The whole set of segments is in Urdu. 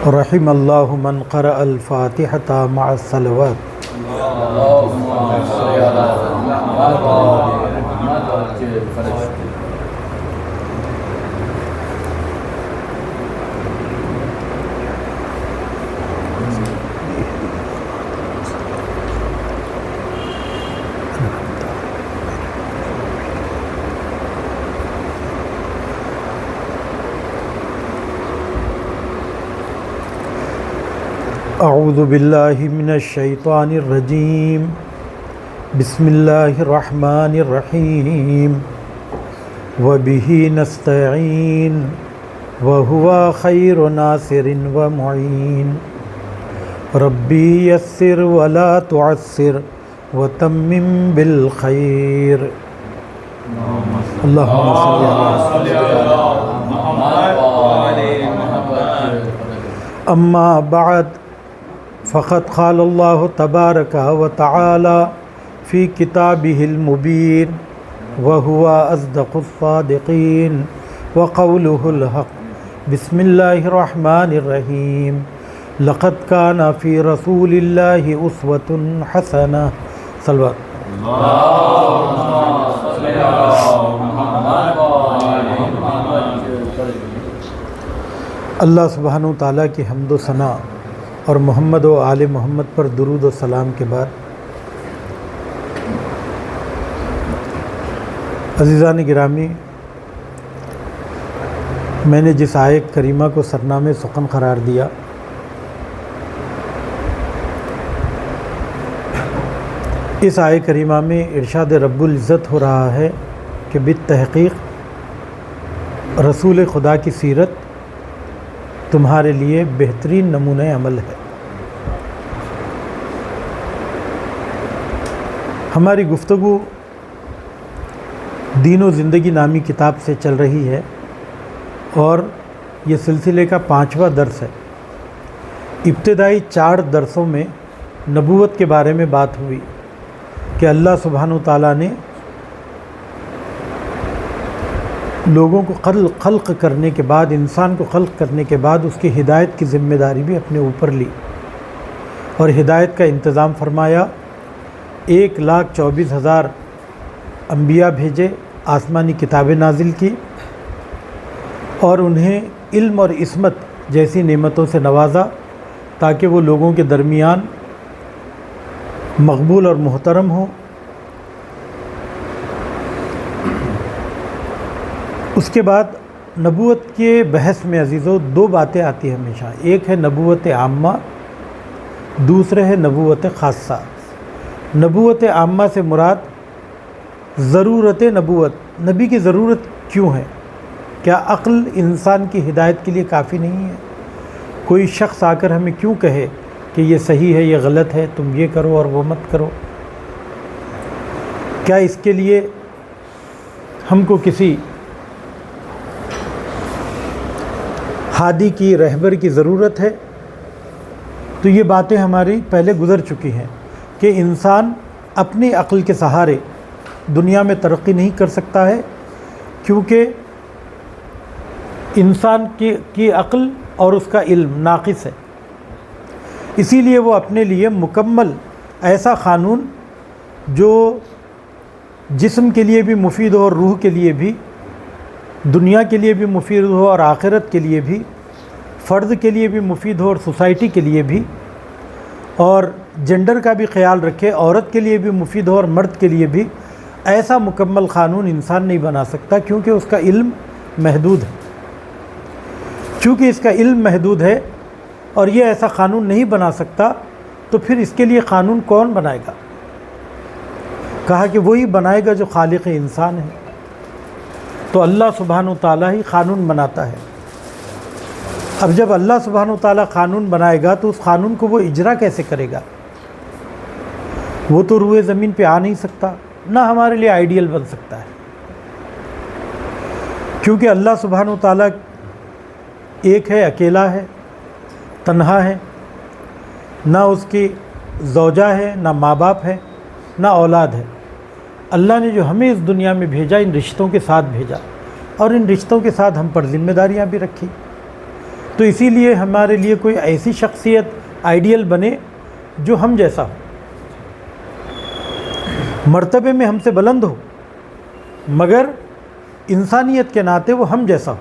رحم اللہ من قرأ الفاتحة مع الصلوات۔ اعوذ باللہ من الشیطان الرجیم، بسم اللہ الرحمن الرحیم، وبہ نستعین وہو خیر ناصر ومعین، ربی یسر ولا تعسر وتمم بالخیر۔ اللہم صلی اللہ۔ اما بعد فقد قال اللہ تبارک و تعالی فی کتابہ المبین وہو اصدق الصادقین وقولہ الحق۔ بسم اللہ الرحمن الرحیم، لقد کان فی رسول اللہ اسوۃ حسنہ۔ صلوات۔ اللہ سبحانہ و تعالیٰ کی حمد و ثنا اور محمد و آل محمد پر درود و سلام کے بعد، عزیزان گرامی، میں نے جس آیت کریمہ کو سرنامہ سخن قرار دیا، اس آیت کریمہ میں ارشاد رب العزت ہو رہا ہے کہ بالتحقیق رسول خدا کی سیرت تمہارے لیے بہترین نمونہ عمل ہے۔ ہماری گفتگو دین و زندگی نامی کتاب سے چل رہی ہے اور یہ سلسلے کا 5واں درس ہے۔ ابتدائی 4 درسوں میں نبوت کے بارے میں بات ہوئی کہ اللہ سبحانہ وتعالیٰ نے لوگوں کو خلق کرنے کے بعد، انسان کو خلق کرنے کے بعد اس کی ہدایت کی ذمہ داری بھی اپنے اوپر لی اور ہدایت کا انتظام فرمایا۔ 1,24,000 انبیاء بھیجے، آسمانی کتابیں نازل کی اور انہیں علم اور عصمت جیسی نعمتوں سے نوازا تاکہ وہ لوگوں کے درمیان مقبول اور محترم ہوں۔ اس کے بعد نبوت کے بحث میں عزیزو 2 باتیں آتی ہیں ہمیشہ، ایک ہے نبوت عامہ، دوسرے ہے نبوت خاصہ۔ نبوت عامہ سے مراد ضرورت نبوت، نبی کی ضرورت کیوں ہے؟ کیا عقل انسان کی ہدایت کے لیے کافی نہیں ہے؟ کوئی شخص آ کر ہمیں کیوں کہے کہ یہ صحیح ہے، یہ غلط ہے، تم یہ کرو اور وہ مت کرو؟ کیا اس کے لیے ہم کو کسی ہادی کی، رہبر کی ضرورت ہے؟ تو یہ باتیں ہماری پہلے گزر چکی ہیں کہ انسان اپنی عقل کے سہارے دنیا میں ترقی نہیں کر سکتا ہے، کیونکہ انسان کی عقل اور اس کا علم ناقص ہے۔ اسی لیے وہ اپنے لیے مکمل ایسا قانون جو جسم کے لیے بھی مفید ہو اور روح کے لیے بھی، دنیا کے لیے بھی مفید ہو اور آخرت کے لیے بھی، فرد کے لیے بھی مفید ہو اور سوسائٹی کے لیے بھی، اور جنڈر کا بھی خیال رکھے، عورت کے لیے بھی مفید ہو اور مرد کے لیے بھی، ایسا مکمل قانون انسان نہیں بنا سکتا کیونکہ اس کا علم محدود ہے۔ چونکہ اس کا علم محدود ہے اور یہ ایسا قانون نہیں بنا سکتا، تو پھر اس کے لیے قانون کون بنائے گا؟ کہا کہ وہی بنائے گا جو خالق انسان ہے۔ تو اللہ سبحانہ وتعالیٰ ہی قانون بناتا ہے۔ اب جب اللہ سبحانہ وتعالیٰ قانون بنائے گا تو اس قانون کو وہ اجرا کیسے کرے گا؟ وہ تو روئے زمین پہ آ نہیں سکتا، نہ ہمارے لیے آئیڈیل بن سکتا ہے، کیونکہ اللہ سبحانہ وتعالیٰ ایک ہے، اکیلا ہے، تنہا ہے، نہ اس کی زوجہ ہے، نہ ماں باپ ہے، نہ اولاد ہے۔ اللہ نے جو ہمیں اس دنیا میں بھیجا، ان رشتوں کے ساتھ بھیجا، اور ان رشتوں کے ساتھ ہم پر ذمہ داریاں بھی رکھی۔ تو اسی لیے ہمارے لیے کوئی ایسی شخصیت آئیڈیل بنے جو ہم جیسا ہو، مرتبے میں ہم سے بلند ہو، مگر انسانیت کے ناطے وہ ہم جیسا ہو۔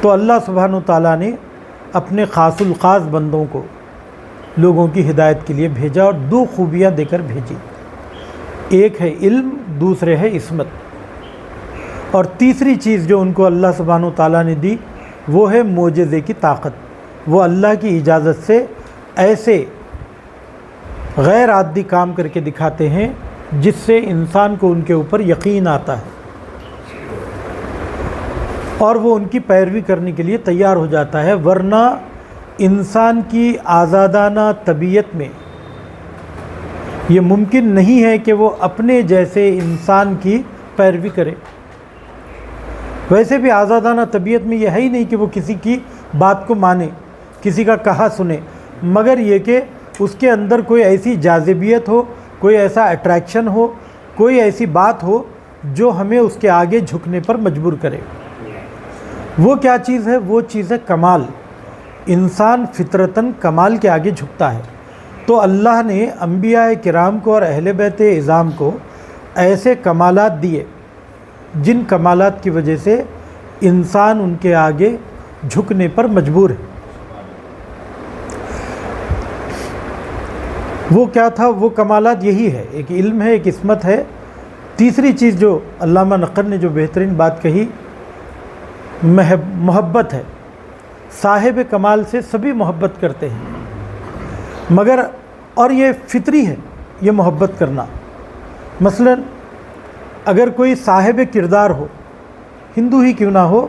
تو اللہ سبحانہ وتعالیٰ نے اپنے خاص الخاص بندوں کو لوگوں کی ہدایت کے لیے بھیجا، اور دو خوبیاں دے کر بھیجی، ایک ہے علم، دوسرے ہے عصمت، اور تیسری چیز جو ان کو اللہ سبحانہ وتعالیٰ نے دی وہ ہے معجزے کی طاقت۔ وہ اللہ کی اجازت سے ایسے غیر عادی کام کر کے دکھاتے ہیں جس سے انسان کو ان کے اوپر یقین آتا ہے اور وہ ان کی پیروی کرنے کے لیے تیار ہو جاتا ہے، ورنہ انسان کی آزادانہ طبیعت میں یہ ممکن نہیں ہے کہ وہ اپنے جیسے انسان کی پیروی کرے۔ ویسے بھی آزادانہ طبیعت میں یہ ہے ہی نہیں کہ وہ کسی کی بات کو مانے، کسی کا کہا سنے، مگر یہ کہ اس کے اندر کوئی ایسی جاذبیت ہو، کوئی ایسا اٹریکشن ہو، کوئی ایسی بات ہو جو ہمیں اس کے آگے جھکنے پر مجبور کرے۔ وہ کیا چیز ہے؟ وہ چیز ہے کمال۔ انسان فطرتاً کمال کے آگے جھکتا ہے۔ تو اللہ نے انبیاء کرام کو اور اہل بیت اعظام کو ایسے کمالات دیے جن کمالات کی وجہ سے انسان ان کے آگے جھکنے پر مجبور ہے۔ وہ کیا تھا؟ وہ کمالات یہی ہے، ایک علم ہے، ایک عصمت ہے، تیسری چیز جو علامہ نقر نے جو بہترین بات کہی محبت ہے۔ صاحب کمال سے سبھی محبت کرتے ہیں، مگر اور یہ فطری ہے یہ محبت کرنا۔ مثلا اگر کوئی صاحب کردار ہو، ہندو ہی کیوں نہ ہو،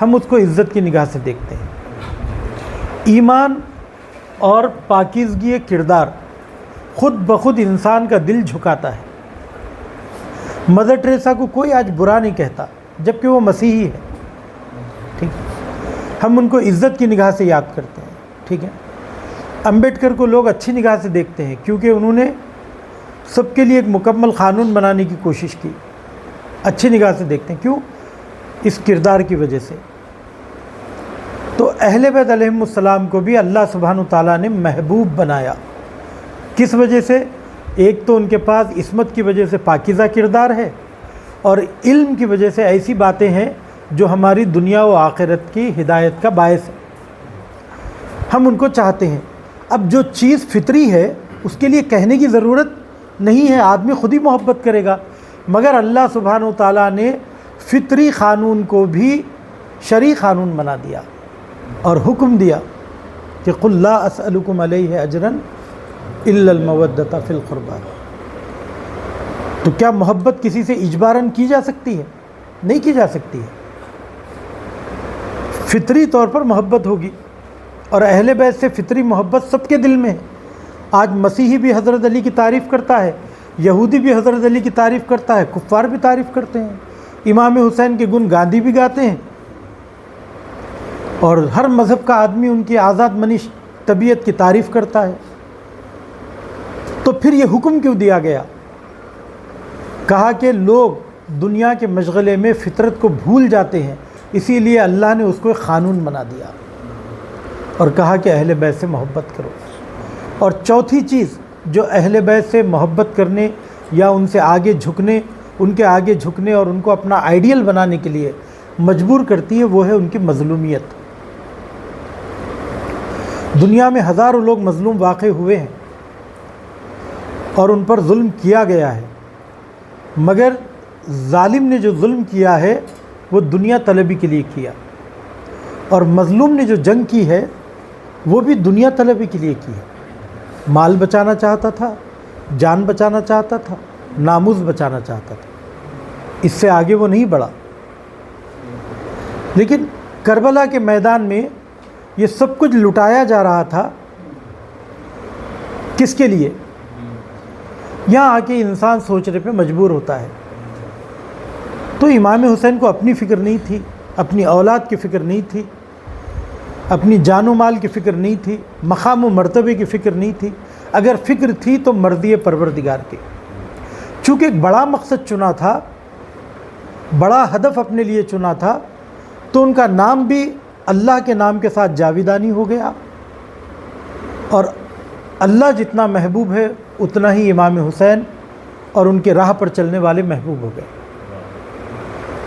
ہم اس کو عزت کی نگاہ سے دیکھتے ہیں۔ ایمان اور پاکیزگی کردار خود بخود انسان کا دل جھکاتا ہے۔ مدر ٹریسا کو کوئی آج برا نہیں کہتا جبکہ وہ مسیحی ہے، ٹھیک ہے، ہم ان کو عزت کی نگاہ سے یاد کرتے ہیں، ٹھیک ہے۔ امبیڈکر کو لوگ اچھی نگاہ سے دیکھتے ہیں کیونکہ انہوں نے سب کے لیے ایک مکمل قانون بنانے کی کوشش کی، اچھی نگاہ سے دیکھتے ہیں، کیوں؟ اس کردار کی وجہ سے۔ تو اہل بیت علیہم السلام کو بھی اللہ سبحانہ وتعالیٰ نے محبوب بنایا، کس وجہ سے؟ ایک تو ان کے پاس عصمت کی وجہ سے پاکیزہ کردار ہے، اور علم کی وجہ سے ایسی باتیں ہیں جو ہماری دنیا و آخرت کی ہدایت کا باعث ہے، ہم ان کو چاہتے ہیں۔ اب جو چیز فطری ہے اس کے لیے کہنے کی ضرورت نہیں ہے، آدمی خود ہی محبت کرے گا، مگر اللہ سبحانہ وتعالیٰ نے فطری قانون کو بھی شرعی قانون بنا دیا اور حکم دیا کہ قل لا اسألکم علیہ اجرا الا المودۃ فی القربى۔ تو کیا محبت کسی سے اجباراً کی جا سکتی ہے؟ نہیں کی جا سکتی ہے، فطری طور پر محبت ہوگی، اور اہل بیت سے فطری محبت سب کے دل میں ہے۔ آج مسیحی بھی حضرت علی کی تعریف کرتا ہے، یہودی بھی حضرت علی کی تعریف کرتا ہے، کفار بھی تعریف کرتے ہیں، امام حسین کے گن گاندھی بھی گاتے ہیں، اور ہر مذہب کا آدمی ان کی آزاد منش طبیعت کی تعریف کرتا ہے۔ تو پھر یہ حکم کیوں دیا گیا؟ کہا کہ لوگ دنیا کے مشغلے میں فطرت کو بھول جاتے ہیں، اسی لیے اللہ نے اس کو ایک قانون بنا دیا اور کہا کہ اہل بیت سے محبت کرو۔ اور چوتھی چیز جو اہل بیت سے محبت کرنے یا ان سے آگے جھکنے، ان کے آگے جھکنے اور ان کو اپنا آئیڈیل بنانے کے لیے مجبور کرتی ہے، وہ ہے ان کی مظلومیت۔ دنیا میں ہزاروں لوگ مظلوم واقع ہوئے ہیں اور ان پر ظلم کیا گیا ہے، مگر ظالم نے جو ظلم کیا ہے وہ دنیا طلبی کے لیے کیا، اور مظلوم نے جو جنگ کی ہے وہ بھی دنیا طلبی کے لیے کی ہے۔ مال بچانا چاہتا تھا، جان بچانا چاہتا تھا، ناموس بچانا چاہتا تھا، اس سے آگے وہ نہیں بڑھا۔ لیکن کربلا کے میدان میں یہ سب کچھ لٹایا جا رہا تھا، کس کے لیے؟ یہاں آ کے انسان سوچنے پہ مجبور ہوتا ہے۔ تو امام حسین کو اپنی فکر نہیں تھی، اپنی اولاد کی فکر نہیں تھی، اپنی جان و مال کی فکر نہیں تھی، مقام و مرتبے کی فکر نہیں تھی۔ اگر فکر تھی تو مرضی پروردگار کی، چونکہ ایک بڑا مقصد چنا تھا، بڑا ہدف اپنے لیے چنا تھا، تو ان کا نام بھی اللہ کے نام کے ساتھ جاویدانی ہو گیا، اور اللہ جتنا محبوب ہے اتنا ہی امام حسین اور ان کے راہ پر چلنے والے محبوب ہو گئے۔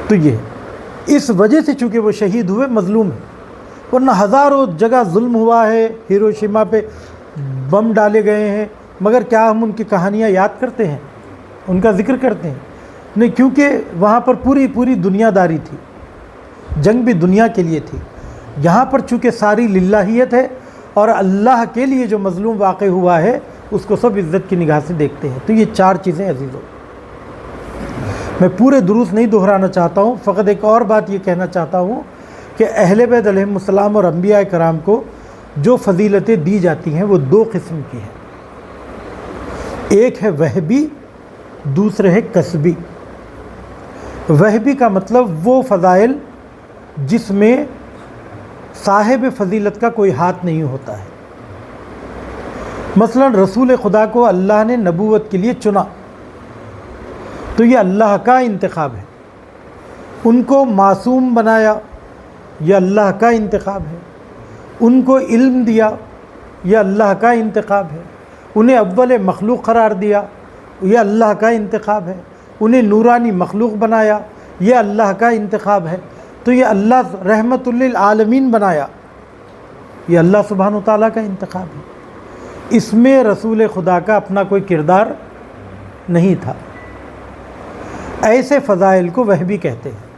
تو یہ اس وجہ سے چونکہ وہ شہید ہوئے مظلوم ہیں، ورنہ ہزاروں جگہ ظلم ہوا ہے، ہیروشیما پہ بم ڈالے گئے ہیں، مگر کیا ہم ان کی کہانیاں یاد کرتے ہیں، ان کا ذکر کرتے ہیں؟ نہیں، کیونکہ وہاں پر پوری دنیا داری تھی، جنگ بھی دنیا کے لیے تھی۔ یہاں پر چونکہ ساری للہیت ہے اور اللہ کے لیے جو مظلوم واقع ہوا ہے اس کو سب عزت کی نگاہ سے دیکھتے ہیں۔ تو یہ چار چیزیں عزیزوں، میں پورے دروس نہیں دہرانا چاہتا ہوں، فقط ایک اور بات یہ کہنا چاہتا ہوں کہ اہل بیت علیہم السلام اور انبیاء کرام کو جو فضیلتیں دی جاتی ہیں وہ دو قسم کی ہیں، ایک ہے وہبی، دوسرے ہے کسبی۔ وہبی کا مطلب وہ فضائل جس میں صاحب فضیلت کا کوئی ہاتھ نہیں ہوتا ہے۔ مثلا رسول خدا کو اللہ نے نبوت کے لیے چنا تو یہ اللہ کا انتخاب ہے، ان کو معصوم بنایا یہ اللہ کا انتخاب ہے، ان کو علم دیا یہ اللہ کا انتخاب ہے، انہیں اول مخلوق قرار دیا یہ اللہ کا انتخاب ہے، انہیں نورانی مخلوق بنایا یہ اللہ کا انتخاب ہے۔ تو یہ اللہ رحمت للعالمین بنایا یہ اللہ سبحانہ وتعالیٰ کا انتخاب ہے، اس میں رسول خدا کا اپنا کوئی کردار نہیں تھا۔ ایسے فضائل کو وہبی کہتے ہیں،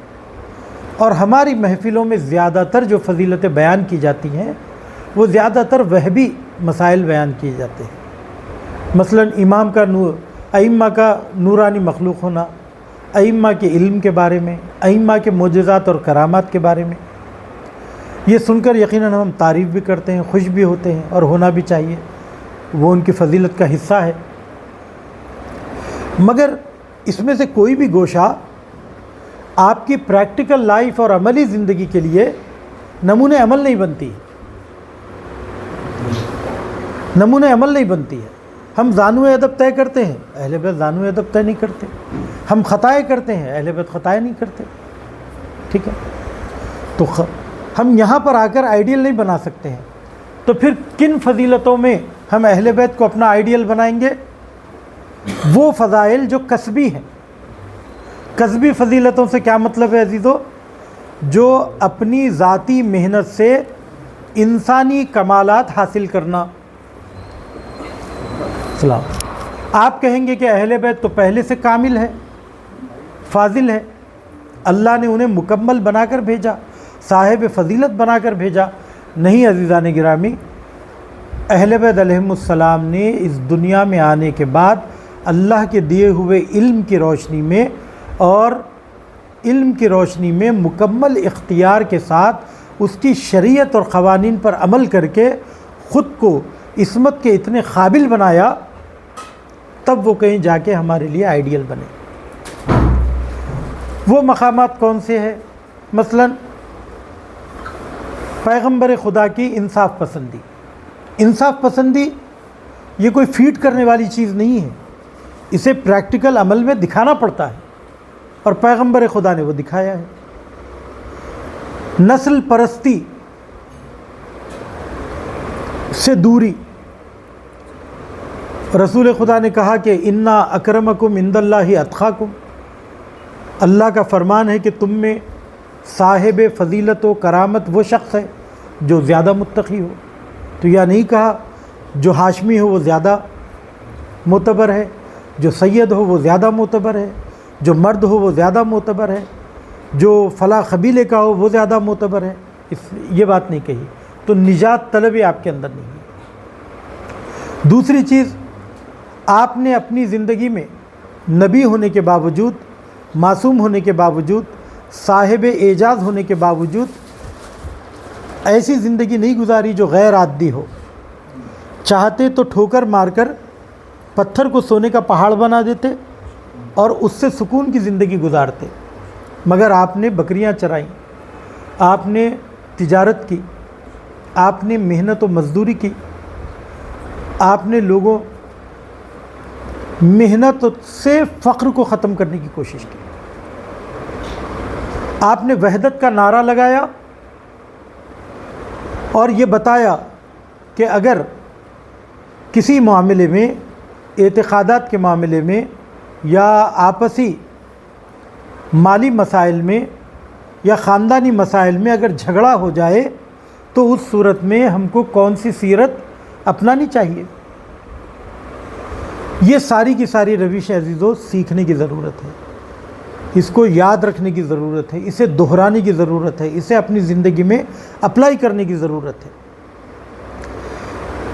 اور ہماری محفلوں میں زیادہ تر جو فضیلتیں بیان کی جاتی ہیں وہ زیادہ تر وہبی مسائل بیان کیے جاتے ہیں۔ مثلا امام کا ائمہ کا نورانی مخلوق ہونا، ائمہ کے علم کے بارے میں، ائمہ کے معجزات اور کرامات کے بارے میں، یہ سن کر یقیناً ہم تعریف بھی کرتے ہیں، خوش بھی ہوتے ہیں، اور ہونا بھی چاہیے، وہ ان کی فضیلت کا حصہ ہے۔ مگر اس میں سے کوئی بھی گوشہ آپ کی پریکٹیکل لائف اور عملی زندگی کے لیے نمونہ عمل نہیں بنتی، نمونہ عمل نہیں بنتی ہے۔ ہم زانو ادب طے کرتے ہیں، اہل بیت زانو ادب طے نہیں کرتے، ہم خطائیں کرتے ہیں، اہل بیت خطائیں نہیں کرتے، ٹھیک ہے؟ تو ہم یہاں پر آ کر آئیڈیل نہیں بنا سکتے ہیں، تو پھر کن فضیلتوں میں ہم اہل بیت کو اپنا آئیڈیل بنائیں گے؟ وہ فضائل جو کسبی ہیں۔ کسبی فضیلتوں سے کیا مطلب ہے عزیزو؟ جو اپنی ذاتی محنت سے انسانی کمالات حاصل کرنا۔ سلام۔ آپ کہیں گے کہ اہل بیت تو پہلے سے کامل ہے، فاضل ہے، اللہ نے انہیں مکمل بنا کر بھیجا، صاحب فضیلت بنا کر بھیجا۔ نہیں عزیزان گرامی، اہل بیت علیہم السلام نے اس دنیا میں آنے کے بعد اللہ کے دیے ہوئے علم کی روشنی میں اور علم کی روشنی میں مکمل اختیار کے ساتھ اس کی شریعت اور قوانین پر عمل کر کے خود کو عصمت کے اتنے قابل بنایا، تب وہ کہیں جا کے ہمارے لیے آئیڈیل بنے۔ وہ مقامات کون سے ہیں؟ مثلا پیغمبر خدا کی انصاف پسندی۔ انصاف پسندی یہ کوئی فیڈ کرنے والی چیز نہیں ہے، اسے پریکٹیکل عمل میں دکھانا پڑتا ہے، اور پیغمبر خدا نے وہ دکھایا ہے۔ نسل پرستی سے دوری، رسول خدا نے کہا کہ انا اکرمکم عند اللہ اتقاکم، اللہ کا فرمان ہے کہ تم میں صاحب فضیلت و کرامت وہ شخص ہے جو زیادہ متقی ہو۔ تو یہ نہیں کہا جو ہاشمی ہو وہ زیادہ معتبر ہے، جو سید ہو وہ زیادہ معتبر ہے، جو مرد ہو وہ زیادہ معتبر ہے، جو فلاں قبیلے کا ہو وہ زیادہ معتبر ہے، یہ بات نہیں کہی۔ تو نجات طلبی آپ کے اندر نہیں ہے۔ دوسری چیز، آپ نے اپنی زندگی میں نبی ہونے کے باوجود، معصوم ہونے کے باوجود، صاحب اعجاز ہونے کے باوجود ایسی زندگی نہیں گزاری جو غیر عادی ہو۔ چاہتے تو ٹھوکر مار کر پتھر کو سونے کا پہاڑ بنا دیتے اور اس سے سکون کی زندگی گزارتے، مگر آپ نے بکریاں چرائیں، آپ نے تجارت کی، آپ نے محنت و مزدوری کی، آپ نے لوگوں محنت سے فقر کو ختم کرنے کی کوشش کی، آپ نے وحدت کا نعرہ لگایا اور یہ بتایا کہ اگر کسی معاملے میں، اعتقادات کے معاملے میں یا آپسی مالی مسائل میں یا خاندانی مسائل میں اگر جھگڑا ہو جائے تو اس صورت میں ہم کو کون سی سیرت اپنانی چاہیے. یہ ساری کی ساری روش عزیزو سیکھنے کی ضرورت ہے، اس کو یاد رکھنے کی ضرورت ہے، اسے دہرانے کی ضرورت ہے، اسے اپنی زندگی میں اپلائی کرنے کی ضرورت ہے.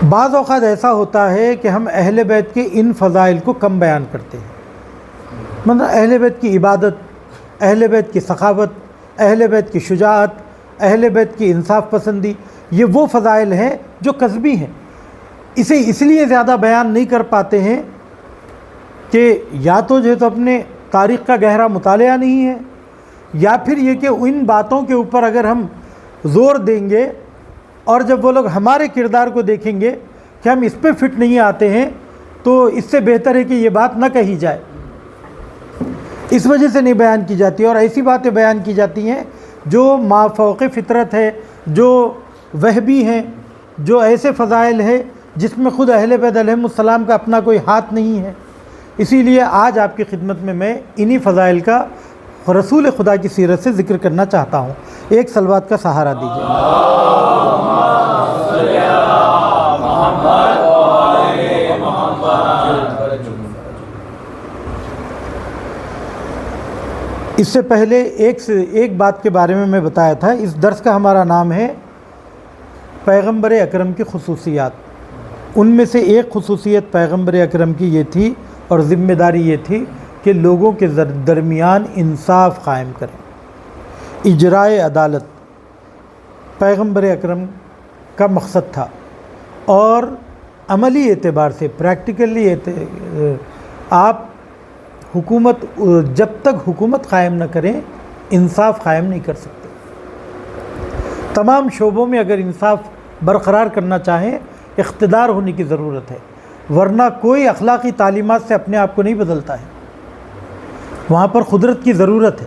بعض اوقات ایسا ہوتا ہے کہ ہم اہل بیت کے ان فضائل کو کم بیان کرتے ہیں. مطلب اہل بیت کی عبادت، اہل بیت کی سخاوت، اہل بیت کی شجاعت، اہل بیت کی انصاف پسندی، یہ وہ فضائل ہیں جو کسبی ہیں. اسے اس لیے زیادہ بیان نہیں کر پاتے ہیں کہ یا تو جو تو اپنے تاریخ کا گہرا مطالعہ نہیں ہے، یا پھر یہ کہ ان باتوں کے اوپر اگر ہم زور دیں گے اور جب وہ لوگ ہمارے کردار کو دیکھیں گے کہ ہم اس پہ فٹ نہیں آتے ہیں تو اس سے بہتر ہے کہ یہ بات نہ کہی جائے. اس وجہ سے نہیں بیان کی جاتی، اور ایسی باتیں بیان کی جاتی ہیں جو مافوق فطرت ہے، جو وہبی ہیں، جو ایسے فضائل ہے جس میں خود اہل بیت علیہم السلام کا اپنا کوئی ہاتھ نہیں ہے. اسی لیے آج آپ کی خدمت میں انہی فضائل کا رسول خدا کی سیرت سے ذکر کرنا چاہتا ہوں. ایک صلوات کا سہارا دیجیے. اس سے پہلے ایک بات کے بارے میں بتایا تھا. اس درس کا ہمارا نام ہے پیغمبر اکرم کی خصوصیات. ان میں سے ایک خصوصیت پیغمبر اکرم کی یہ تھی اور ذمہ داری یہ تھی کہ لوگوں کے درمیان انصاف قائم کریں، اجرائے عدالت پیغمبر اکرم کا مقصد تھا. اور عملی اعتبار سے پریکٹیکلی آپ حکومت جب تک حکومت قائم نہ کریں انصاف قائم نہیں کر سکتے. تمام شعبوں میں اگر انصاف برقرار کرنا چاہیں اقتدار ہونے کی ضرورت ہے، ورنہ کوئی اخلاقی تعلیمات سے اپنے آپ کو نہیں بدلتا ہے. وہاں پر قدرت کی ضرورت ہے.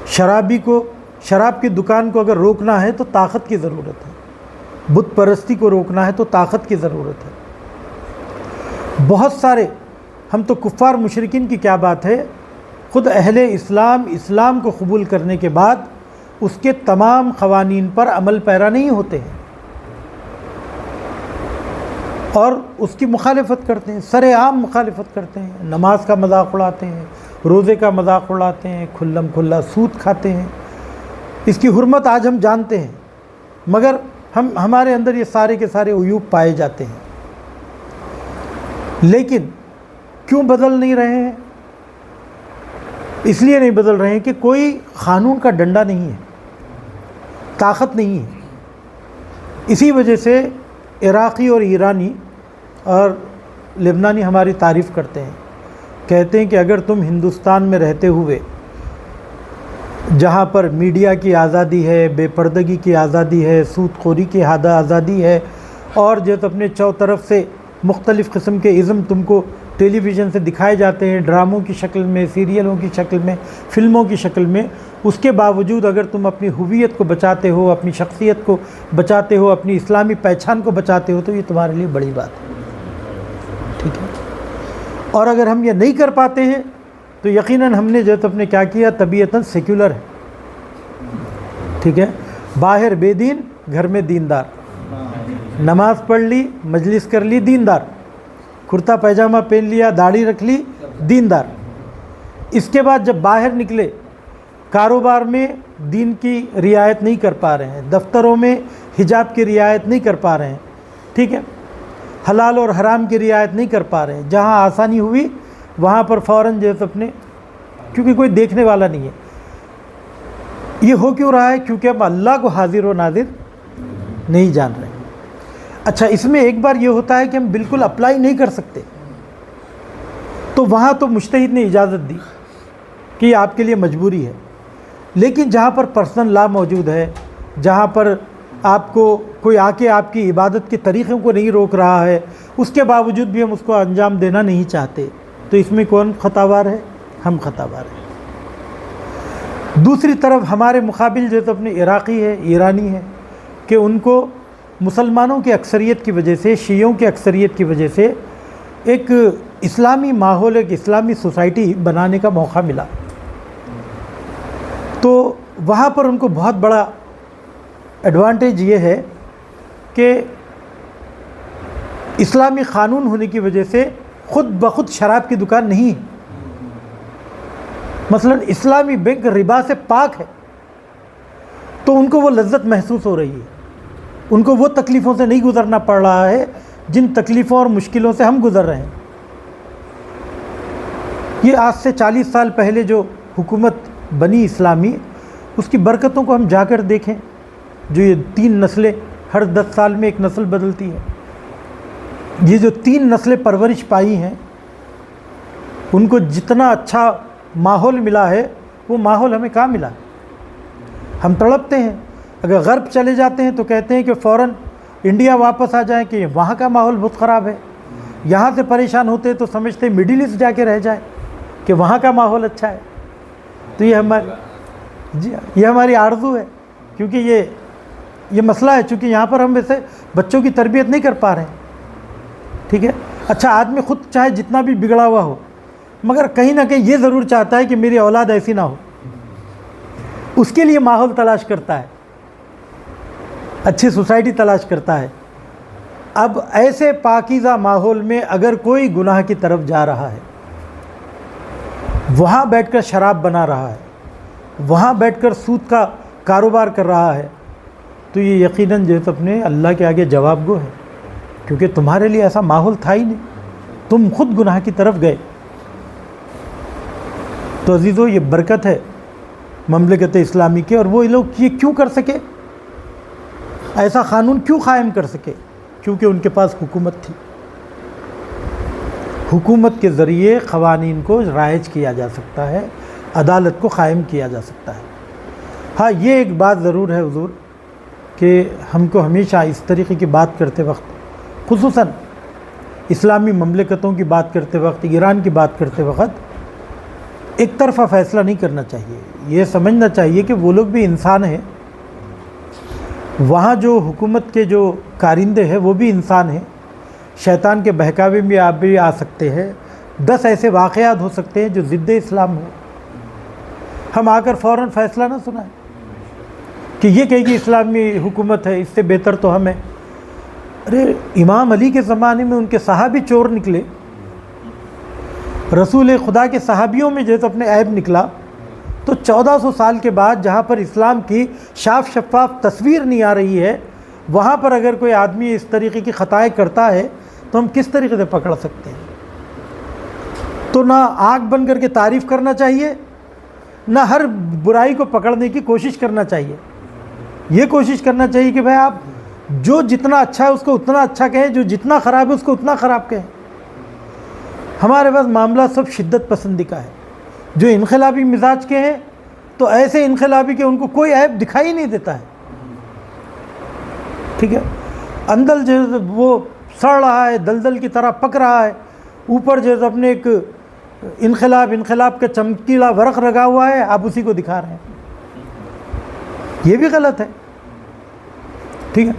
شراب کی دکان کو اگر روکنا ہے تو طاقت کی ضرورت ہے. بت پرستی کو روکنا ہے تو طاقت کی ضرورت ہے. بہت سارے، ہم تو کفار مشرکین کی کیا بات ہے، خود اہل اسلام کو قبول کرنے کے بعد اس کے تمام قوانین پر عمل پیرا نہیں ہوتے ہیں اور اس کی مخالفت کرتے ہیں، سر عام مخالفت کرتے ہیں. نماز کا مذاق اڑاتے ہیں، روزے کا مذاق اڑاتے ہیں، کھلم کھلا سود کھاتے ہیں. اس کی حرمت آج ہم جانتے ہیں، مگر ہمارے اندر یہ سارے کے سارے عیوب پائے جاتے ہیں. لیکن کیوں بدل نہیں رہے ہیں؟ اس لیے نہیں بدل رہے ہیں کہ کوئی قانون کا ڈنڈا نہیں ہے، طاقت نہیں ہے. اسی وجہ سے عراقی اور ایرانی اور لبنانی ہماری تعریف کرتے ہیں، کہتے ہیں کہ اگر تم ہندوستان میں رہتے ہوئے جہاں پر میڈیا کی آزادی ہے، بے پردگی کی آزادی ہے، سود خوری کی آزادی ہے، اور جو تو اپنے چوطرف سے مختلف قسم کے ازم تم کو ٹیلی ویژن سے دکھائے جاتے ہیں، ڈراموں کی شکل میں، سیریلوں کی شکل میں، فلموں کی شکل میں، اس کے باوجود اگر تم اپنی ہویت کو بچاتے ہو، اپنی شخصیت کو بچاتے ہو، اپنی اسلامی پہچان کو بچاتے ہو، تو یہ تمہارے لیے بڑی بات ہے. ٹھیک ہے. اور اگر ہم یہ نہیں کر پاتے ہیں تو یقیناً ہم نے جو تو اپنے کیا کیا، طبیعتاً سیکولر ہے. ٹھیک ہے. باہر بے دین، گھر میں دیندار. نماز پڑھ لی، مجلس کر لی، دیندار. کرتا پیجامہ پہن لیا، داڑھی رکھ لی، دیندار. اس کے بعد جب باہر نکلے، کاروبار میں دین کی رعایت نہیں کر پا رہے ہیں، دفتروں میں حجاب کی رعایت نہیں کر پا رہے ہیں. ٹھیک ہے. حلال اور حرام کی رعایت نہیں کر پا رہے ہیں. جہاں آسانی ہوئی وہاں پر فوراً جو ہے اپنے، کیونکہ کوئی دیکھنے والا نہیں ہے. یہ ہو کیوں رہا ہے؟ کیونکہ اب اللہ کو حاضر و ناظر نہیں جان رہے. اچھا، اس میں ایک بار یہ ہوتا ہے کہ ہم بالکل اپلائی نہیں کر سکتے، تو وہاں تو مجتہد نے اجازت دی کہ یہ آپ کے لیے مجبوری ہے. لیکن جہاں پر پرسنل لا موجود ہے، جہاں پر آپ کو کوئی آ کے آپ کی عبادت کے طریقوں کو نہیں روک رہا ہے، اس کے باوجود بھی ہم اس کو انجام دینا نہیں چاہتے، تو اس میں کون خطاوار ہے؟ ہم خطاوار ہیں. دوسری طرف ہمارے مقابل جو تو اپنے عراقی ہے، ایرانی ہے، کہ ان کو مسلمانوں کی اکثریت کی وجہ سے، شیعوں کی اکثریت کی وجہ سے ایک اسلامی ماحول، ایک اسلامی سوسائٹی بنانے کا موقع ملا، تو وہاں پر ان کو بہت بڑا ایڈوانٹیج یہ ہے کہ اسلامی قانون ہونے کی وجہ سے خود بخود شراب کی دکان نہیں ہے. مثلا اسلامی بینک ربا سے پاک ہے، تو ان کو وہ لذت محسوس ہو رہی ہے، ان کو وہ تکلیفوں سے نہیں گزرنا پڑ رہا ہے جن تکلیفوں اور مشکلوں سے ہم گزر رہے ہیں. یہ آج سے 40 سال پہلے جو حکومت بنی اسلامی، اس کی برکتوں کو ہم جا کر دیکھیں. جو یہ 3 نسلیں، ہر 10 سال میں ایک نسل بدلتی ہے، یہ جو 3 نسلیں پرورش پائی ہیں، ان کو جتنا اچھا ماحول ملا ہے، وہ ماحول ہمیں کہاں ملا؟ ہم تڑپتے ہیں، اگر غرب چلے جاتے ہیں تو کہتے ہیں کہ فوراً انڈیا واپس آ جائیں کہ وہاں کا ماحول بہت خراب ہے. یہاں سے پریشان ہوتے ہیں تو سمجھتے ہیں مڈل ایسٹ جا کے رہ جائے کہ وہاں کا ماحول اچھا ہے. تو یہ ہماری آرزو ہے، کیونکہ یہ مسئلہ ہے، چونکہ یہاں پر ہم ویسے بچوں کی تربیت نہیں کر پا رہے ہیں. ٹھیک ہے، اچھا آدمی خود چاہے جتنا بھی بگڑا ہوا ہو، مگر کہیں نہ کہیں یہ ضرور چاہتا ہے کہ میری اولاد ایسی نہ ہو. اس کے لیے ماحول تلاش کرتا ہے، اچھی سوسائٹی تلاش کرتا ہے. اب ایسے پاکیزہ ماحول میں اگر کوئی گناہ کی طرف جا رہا ہے، وہاں بیٹھ کر شراب بنا رہا ہے، وہاں بیٹھ کر سود کا کاروبار کر رہا ہے، تو یہ یقیناً جو ہے اپنے اللہ کے آگے جواب گو ہے، کیونکہ تمہارے لیے ایسا ماحول تھا ہی نہیں، تم خود گناہ کی طرف گئے. تو عزیزو، یہ برکت ہے مملکت اسلامی کے، اور وہ لوگ یہ کیوں کر سکے، ایسا قانون کیوں قائم کر سکے؟ کیونکہ ان کے پاس حکومت تھی. حکومت کے ذریعے قوانین کو رائج کیا جا سکتا ہے، عدالت کو قائم کیا جا سکتا ہے. ہاں، یہ ایک بات ضرور ہے حضور کہ ہم کو ہمیشہ اس طریقے کی بات کرتے وقت، خصوصاً اسلامی مملکتوں کی بات کرتے وقت، ایران کی بات کرتے وقت، ایک طرفہ فیصلہ نہیں کرنا چاہیے. یہ سمجھنا چاہیے کہ وہ لوگ بھی انسان ہیں، وہاں جو حکومت کے جو کارندے ہیں وہ بھی انسان ہیں. شیطان کے بہکاوے میں آپ بھی آ سکتے ہیں. 10 ایسے واقعات ہو سکتے ہیں جو ضد اسلام ہو. ہم آ کر فوراً فیصلہ نہ سنائیں کہ یہ کہے گی اسلامی حکومت ہے، اس سے بہتر تو ہمیں. ارے امام علی کے زمانے میں ان کے صحابی چور نکلے، رسول خدا کے صحابیوں میں جیسے اپنے عیب نکلا، تو 1400 سال کے بعد جہاں پر اسلام کی صاف شفاف تصویر نہیں آ رہی ہے، وہاں پر اگر کوئی آدمی اس طریقے کی خطائیں کرتا ہے تو ہم کس طریقے سے پکڑ سکتے ہیں؟ تو نہ آنکھ بن کر کے تعریف کرنا چاہیے، نہ ہر برائی کو پکڑنے کی کوشش کرنا چاہیے. یہ کوشش کرنا چاہیے کہ بھائی آپ جو جتنا اچھا ہے اس کو اتنا اچھا کہیں، جو جتنا خراب ہے اس کو اتنا خراب کہیں. ہمارے پاس معاملہ سب شدت پسندی کا ہے. جو انقلابی مزاج کے ہیں تو ایسے انقلابی کہ ان کو کوئی عیب دکھائی نہیں دیتا ہے. ٹھیک ہے، اندر جو ہے وہ سڑ رہا ہے، دلدل کی طرح پک رہا ہے، اوپر جو ہے اپنے ایک انقلاب کا چمکیلا ورق لگا ہوا ہے، آپ اسی کو دکھا رہے ہیں. یہ بھی غلط ہے. ٹھیک ہے،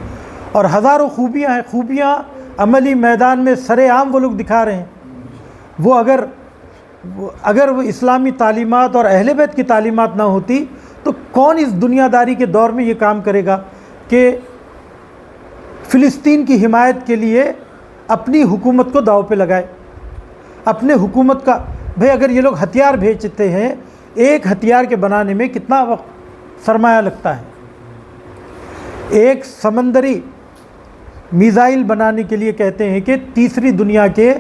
اور ہزاروں خوبیاں ہیں، خوبیاں عملی میدان میں سرے عام وہ لوگ دکھا رہے ہیں. وہ اگر وہ اسلامی تعلیمات اور اہل بیت کی تعلیمات نہ ہوتی تو کون اس دنیا داری کے دور میں یہ کام کرے گا کہ فلسطین کی حمایت کے لیے اپنی حکومت کو داؤ پہ لگائے. اپنے حکومت کا بھئی اگر یہ لوگ ہتھیار بھیجتے ہیں، ایک ہتھیار کے بنانے میں کتنا وقت سرمایہ لگتا ہے. ایک سمندری میزائل بنانے کے لیے کہتے ہیں کہ تیسری دنیا کے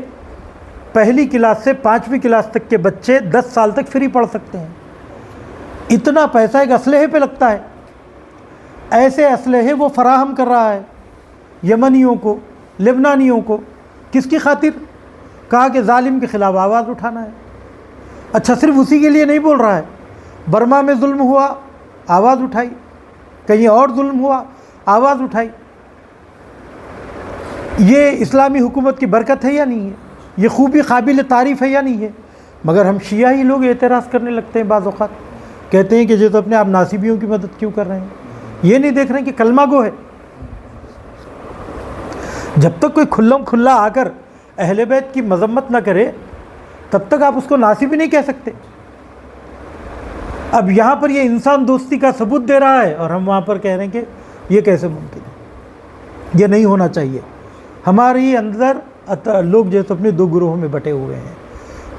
پہلی کلاس سے 5ویں کلاس تک کے بچے 10 سال تک فری پڑھ سکتے ہیں. اتنا پیسہ ایک اسلحے پہ لگتا ہے. ایسے اسلحے وہ فراہم کر رہا ہے یمنیوں کو، لبنانیوں کو. کس کی خاطر؟ کہا کہ ظالم کے خلاف آواز اٹھانا ہے. اچھا، صرف اسی کے لیے نہیں بول رہا ہے. برما میں ظلم ہوا، آواز اٹھائی. کہیں اور ظلم ہوا، آواز اٹھائی. یہ اسلامی حکومت کی برکت ہے یا نہیں ہے؟ یہ خوبی قابل تعریف ہے یا نہیں ہے؟ مگر ہم شیعہ ہی لوگ اعتراض کرنے لگتے ہیں. بعض اوقات کہتے ہیں کہ جو تو اپنے آپ ناصبیوں کی مدد کیوں کر رہے ہیں. یہ نہیں دیکھ رہے ہیں کہ کلمہ گو ہے. جب تک کوئی کھلم کھلا آ کر اہل بیت کی مذمت نہ کرے تب تک آپ اس کو ناصب ہی نہیں کہہ سکتے۔ اب یہاں پر یہ انسان دوستی کا ثبوت دے رہا ہے اور ہم وہاں پر کہہ رہے ہیں کہ یہ کیسے ممکن ہے، یہ نہیں ہونا چاہیے۔ ہمارے اندر لوگ جو ہے اپنے دو گروہوں میں بٹے ہوئے ہیں،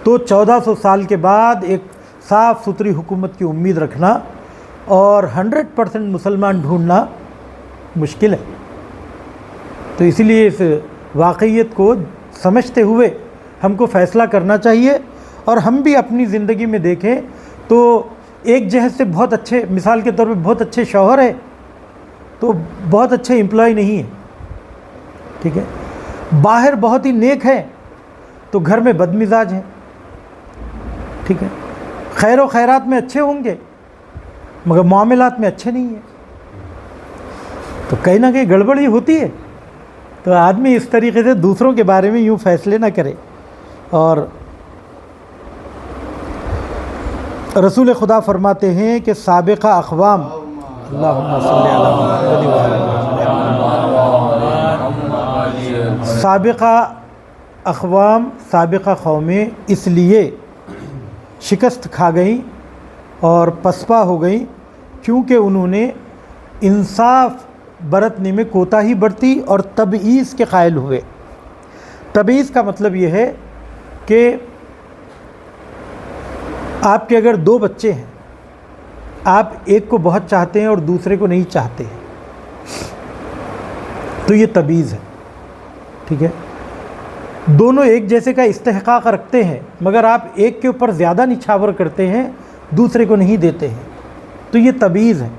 تو 1400 سال کے بعد ایک صاف ستھری حکومت کی امید رکھنا اور 100% مسلمان ڈھونڈنا مشکل ہے۔ تو اسی لیے اس واقعیت کو سمجھتے ہوئے ہم کو فیصلہ کرنا چاہیے، اور ہم بھی اپنی زندگی میں دیکھیں تو ایک جہت سے بہت اچھے، مثال کے طور پہ بہت اچھے شوہر ہے تو بہت اچھے امپلائی نہیں ہے، ٹھیک ہے، باہر بہت ہی نیک ہے تو گھر میں بد مزاج ہیں، ٹھیک ہے، خیر و خیرات میں اچھے ہوں گے مگر معاملات میں اچھے نہیں ہیں، تو کہیں نہ کہیں گڑبڑی ہوتی ہے۔ تو آدمی اس طریقے سے دوسروں کے بارے میں یوں فیصلے نہ کرے۔ اور رسول خدا فرماتے ہیں کہ سابقہ اقوام، اللہم صلی علی محمد، سابقہ اقوام، سابقہ قومیں اس لیے شکست کھا گئیں اور پسپا ہو گئیں کیونکہ انہوں نے انصاف برتنے میں کوتاہی برتی اور تبعیض کے قائل ہوئے۔ تبعیض کا مطلب یہ ہے کہ آپ کے اگر 2 بچے ہیں، آپ ایک کو بہت چاہتے ہیں اور دوسرے کو نہیں چاہتے ہیں، تو یہ تبعیض ہے، ٹھیک ہے۔ دونوں ایک جیسے کا استحقاق رکھتے ہیں مگر آپ ایک کے اوپر زیادہ نچھاور کرتے ہیں، دوسرے کو نہیں دیتے ہیں، تو یہ تبعیض ہے۔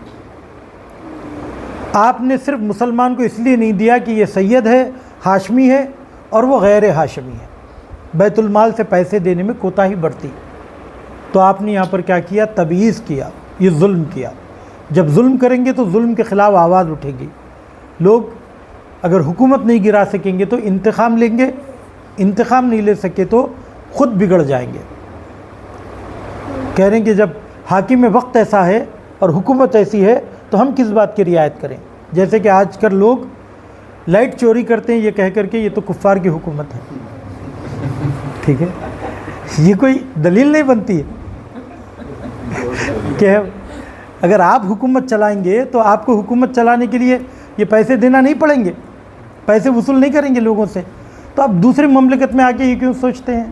آپ نے صرف مسلمان کو اس لیے نہیں دیا کہ یہ سید ہے، ہاشمی ہے، اور وہ غیر ہاشمی ہے، بیت المال سے پیسے دینے میں کوتاہی برتی، تو آپ نے یہاں پر کیا کیا؟ تبعیض کیا، یہ ظلم کیا۔ جب ظلم کریں گے تو ظلم کے خلاف آواز اٹھے گی، لوگ اگر حکومت نہیں گرا سکیں گے تو انتقام لیں گے، انتقام نہیں لے سکے تو خود بگڑ جائیں گے، کہہ رہے ہیں کہ جب حاکم وقت ایسا ہے اور حکومت ایسی ہے تو ہم کس بات کی رعایت کریں؟ جیسے کہ آج کل لوگ لائٹ چوری کرتے ہیں یہ کہہ کر کے یہ تو کفار کی حکومت ہے، ٹھیک ہے، یہ کوئی دلیل نہیں بنتی ہے کہ اگر آپ حکومت چلائیں گے تو آپ کو حکومت چلانے کے لیے یہ پیسے دینا نہیں پڑیں گے، پیسے وصول نہیں کریں گے لوگوں سے، تو آپ دوسری مملکت میں آ کے یہ کیوں سوچتے ہیں؟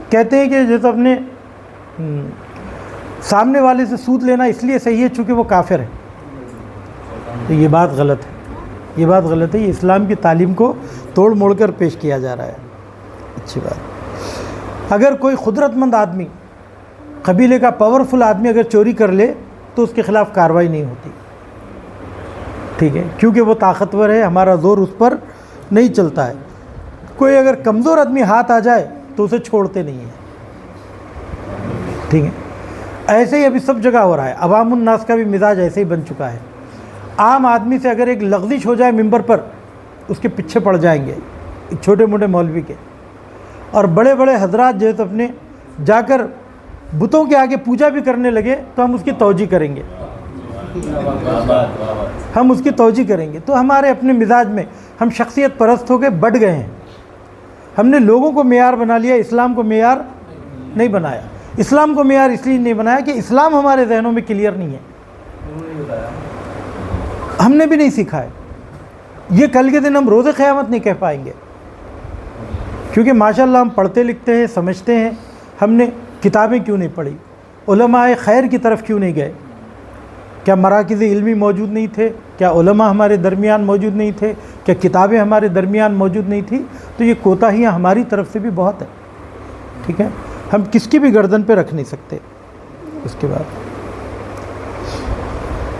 کہتے ہیں کہ جیسے اپنے سامنے والے سے سود لینا اس لیے صحیح ہے چونکہ وہ کافر ہے، تو یہ بات غلط ہے، یہ بات غلط ہے، یہ اسلام کی تعلیم کو توڑ موڑ کر پیش کیا جا رہا ہے۔ اچھی بات، اگر کوئی قدرت مند آدمی، قبیلے کا پاورفل آدمی اگر چوری کر لے تو اس کے خلاف کارروائی نہیں ہوتی، ٹھیک ہے، کیونکہ وہ طاقتور ہے، ہمارا زور اس پر نہیں چلتا ہے۔ کوئی اگر کمزور آدمی ہاتھ آ جائے تو اسے چھوڑتے نہیں ہیں، ٹھیک ہے۔ ایسے ہی ابھی سب جگہ ہو رہا ہے، عوام الناس کا بھی مزاج ایسے ہی بن چکا ہے۔ عام آدمی سے اگر ایک لغزش ہو جائے ممبر پر، اس کے پیچھے پڑ جائیں گے چھوٹے موٹے مولوی کے، اور بڑے بڑے حضرات جو ہے تو اپنے جا کر بتوں کے آگے پوجا بھی کرنے لگے تو ہم اس کی توجیہ کریں گے، ہم اس کی توجیہ کریں گے۔ تو ہمارے اپنے مزاج میں ہم شخصیت پرست ہو کے بڑھ گئے ہیں، ہم نے لوگوں کو معیار بنا لیا، اسلام کو معیار نہیں بنایا۔ اسلام کو معیار اس لیے نہیں بنایا کہ اسلام ہمارے ذہنوں میں کلیئر نہیں ہے، ہم نے بھی نہیں سیکھا ہے۔ یہ کل کے دن ہم روز قیامت نہیں کہہ پائیں گے، کیونکہ ماشاءاللہ ہم پڑھتے لکھتے ہیں، سمجھتے ہیں۔ ہم نے کتابیں کیوں نہیں پڑھی؟ علماء خیر کی طرف کیوں نہیں گئے؟ کیا مراکز علمی موجود نہیں تھے؟ کیا علماء ہمارے درمیان موجود نہیں تھے؟ کیا کتابیں ہمارے درمیان موجود نہیں تھی؟ تو یہ کوتاہیاں ہماری طرف سے بھی بہت ہیں، ٹھیک ہے، ہم کس کی بھی گردن پہ رکھ نہیں سکتے۔ اس کے بعد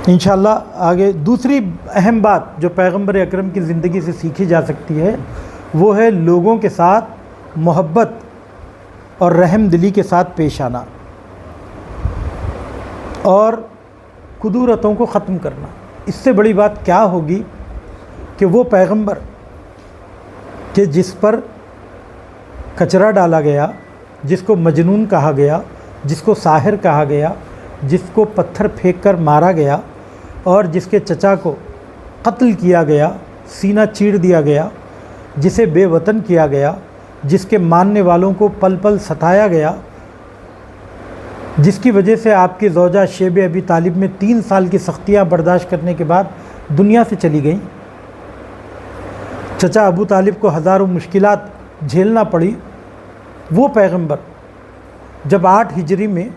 انشاءاللہ آگے دوسری اہم بات جو پیغمبر اکرم کی زندگی سے سیکھی جا سکتی ہے وہ ہے لوگوں کے ساتھ محبت اور رحم دلی کے ساتھ پیش آنا اور کدورتوں کو ختم کرنا۔ اس سے بڑی بات کیا ہوگی کہ وہ پیغمبر کہ جس پر کچرا ڈالا گیا، جس کو مجنون کہا گیا، جس کو ساحر کہا گیا، جس کو پتھر پھینک کر مارا گیا اور جس کے چچا کو قتل کیا گیا، سینہ چیر دیا گیا، جسے بے وطن کیا گیا، جس کے ماننے والوں کو پل پل ستایا گیا، جس کی وجہ سے آپ کی زوجہ شیب ابی طالب میں 3 سال کی سختیاں برداشت کرنے کے بعد دنیا سے چلی گئیں، چچا ابو طالب کو ہزاروں مشکلات جھیلنا پڑی، وہ پیغمبر جب 8 ہجری میں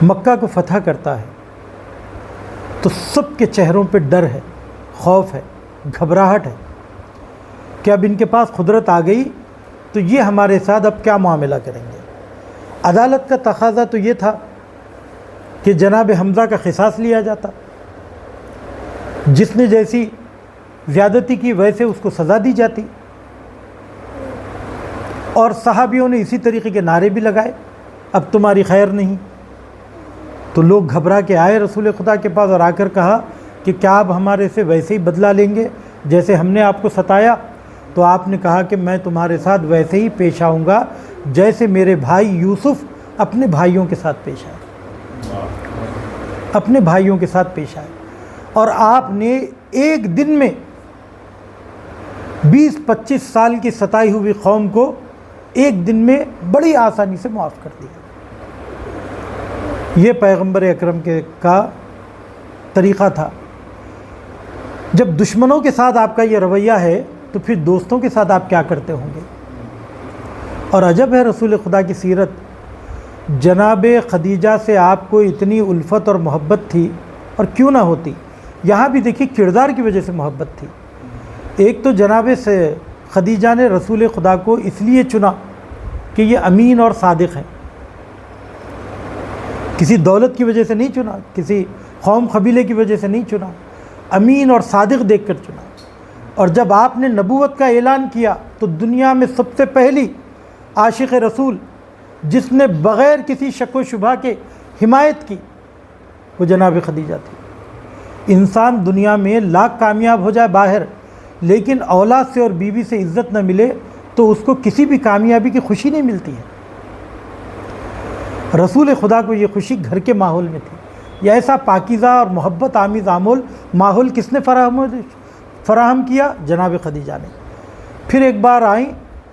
مکہ کو فتح کرتا ہے تو سب کے چہروں پہ ڈر ہے، خوف ہے، گھبراہٹ ہے کہ اب ان کے پاس قدرت آ گئی تو یہ ہمارے ساتھ اب کیا معاملہ کریں گے۔ عدالت کا تقاضا تو یہ تھا کہ جناب حمزہ کا قصاص لیا جاتا، جس نے جیسی زیادتی کی ویسے اس کو سزا دی جاتی، اور صحابیوں نے اسی طریقے کے نعرے بھی لگائے، اب تمہاری خیر نہیں۔ تو لوگ گھبرا کے آئے رسول خدا کے پاس اور آ کر کہا کہ کیا آپ ہمارے سے ویسے ہی بدلہ لیں گے جیسے ہم نے آپ کو ستایا؟ تو آپ نے کہا کہ میں تمہارے ساتھ ویسے ہی پیش آؤں گا جیسے میرے بھائی یوسف اپنے بھائیوں کے ساتھ پیش آئے، اپنے بھائیوں کے ساتھ پیش آئے، اور آپ نے ایک دن میں 20-25 سال کی ستائی ہوئی قوم کو ایک دن میں بڑی آسانی سے معاف کر دیا۔ یہ پیغمبر اکرم کا طریقہ تھا۔ جب دشمنوں کے ساتھ آپ کا یہ رویہ ہے تو پھر دوستوں کے ساتھ آپ کیا کرتے ہوں گے؟ اور عجب ہے رسول خدا کی سیرت، جناب خدیجہ سے آپ کو اتنی الفت اور محبت تھی، اور کیوں نہ ہوتی، یہاں بھی دیکھیے کردار کی وجہ سے محبت تھی۔ ایک تو جناب سے خدیجہ نے رسول خدا کو اس لیے چنا کہ یہ امین اور صادق ہیں، کسی دولت کی وجہ سے نہیں چنا، کسی قوم قبیلے کی وجہ سے نہیں چنا، امین اور صادق دیکھ کر چنا۔ اور جب آپ نے نبوت کا اعلان کیا تو دنیا میں سب سے پہلی عاشق رسول جس نے بغیر کسی شک و شبہ کے حمایت کی وہ جناب خدیجہ تھی۔ انسان دنیا میں لاکھ کامیاب ہو جائے باہر، لیکن اولاد سے اور بیوی سے عزت نہ ملے تو اس کو کسی بھی کامیابی کی خوشی نہیں ملتی ہے۔ رسول خدا کو یہ خوشی گھر کے ماحول میں تھی۔ یہ ایسا پاکیزہ اور محبت آمیز ماحول کس نے فراہم کیا؟ جناب خدیجہ نے۔ پھر ایک بار آئیں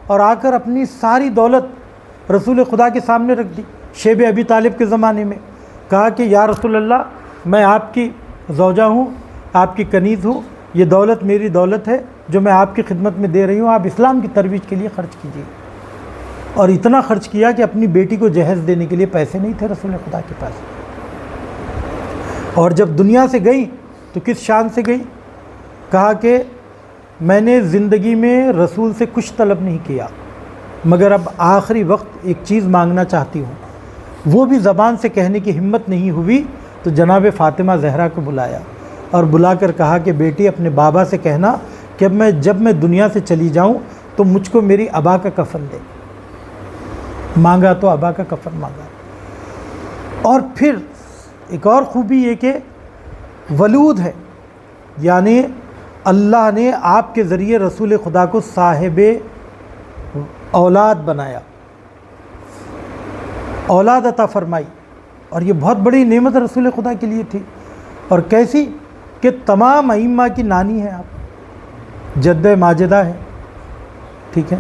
اور آ کر اپنی ساری دولت رسول خدا کے سامنے رکھ دی، شیب ابی طالب کے زمانے میں، کہا کہ یا رسول اللہ، میں آپ کی زوجہ ہوں، آپ کی کنیز ہوں، یہ دولت میری دولت ہے جو میں آپ کی خدمت میں دے رہی ہوں، آپ اسلام کی ترویج کے لیے خرچ کیجیے۔ اور اتنا خرچ کیا کہ اپنی بیٹی کو جہیز دینے کے لیے پیسے نہیں تھے رسول خدا کے پاس۔ اور جب دنیا سے گئی تو کس شان سے گئی؟ کہا کہ میں نے زندگی میں رسول سے کچھ طلب نہیں کیا، مگر اب آخری وقت ایک چیز مانگنا چاہتی ہوں۔ وہ بھی زبان سے کہنے کی ہمت نہیں ہوئی تو جناب فاطمہ زہرا کو بلایا اور بلا کر کہا کہ بیٹی، اپنے بابا سے کہنا کہ جب میں دنیا سے چلی جاؤں تو مجھ کو میری ابا کا کفن دے۔ مانگا تو ابا کا کفن مانگا۔ اور پھر ایک اور خوبی یہ کہ ولود ہے، یعنی اللہ نے آپ کے ذریعے رسول خدا کو صاحب اولاد بنایا، اولاد عطا فرمائی، اور یہ بہت بڑی نعمت رسول خدا کے لیے تھی۔ اور کیسی کہ تمام ائمہ کی نانی ہیں آپ، جدہ ماجدہ ہے، ٹھیک ہے،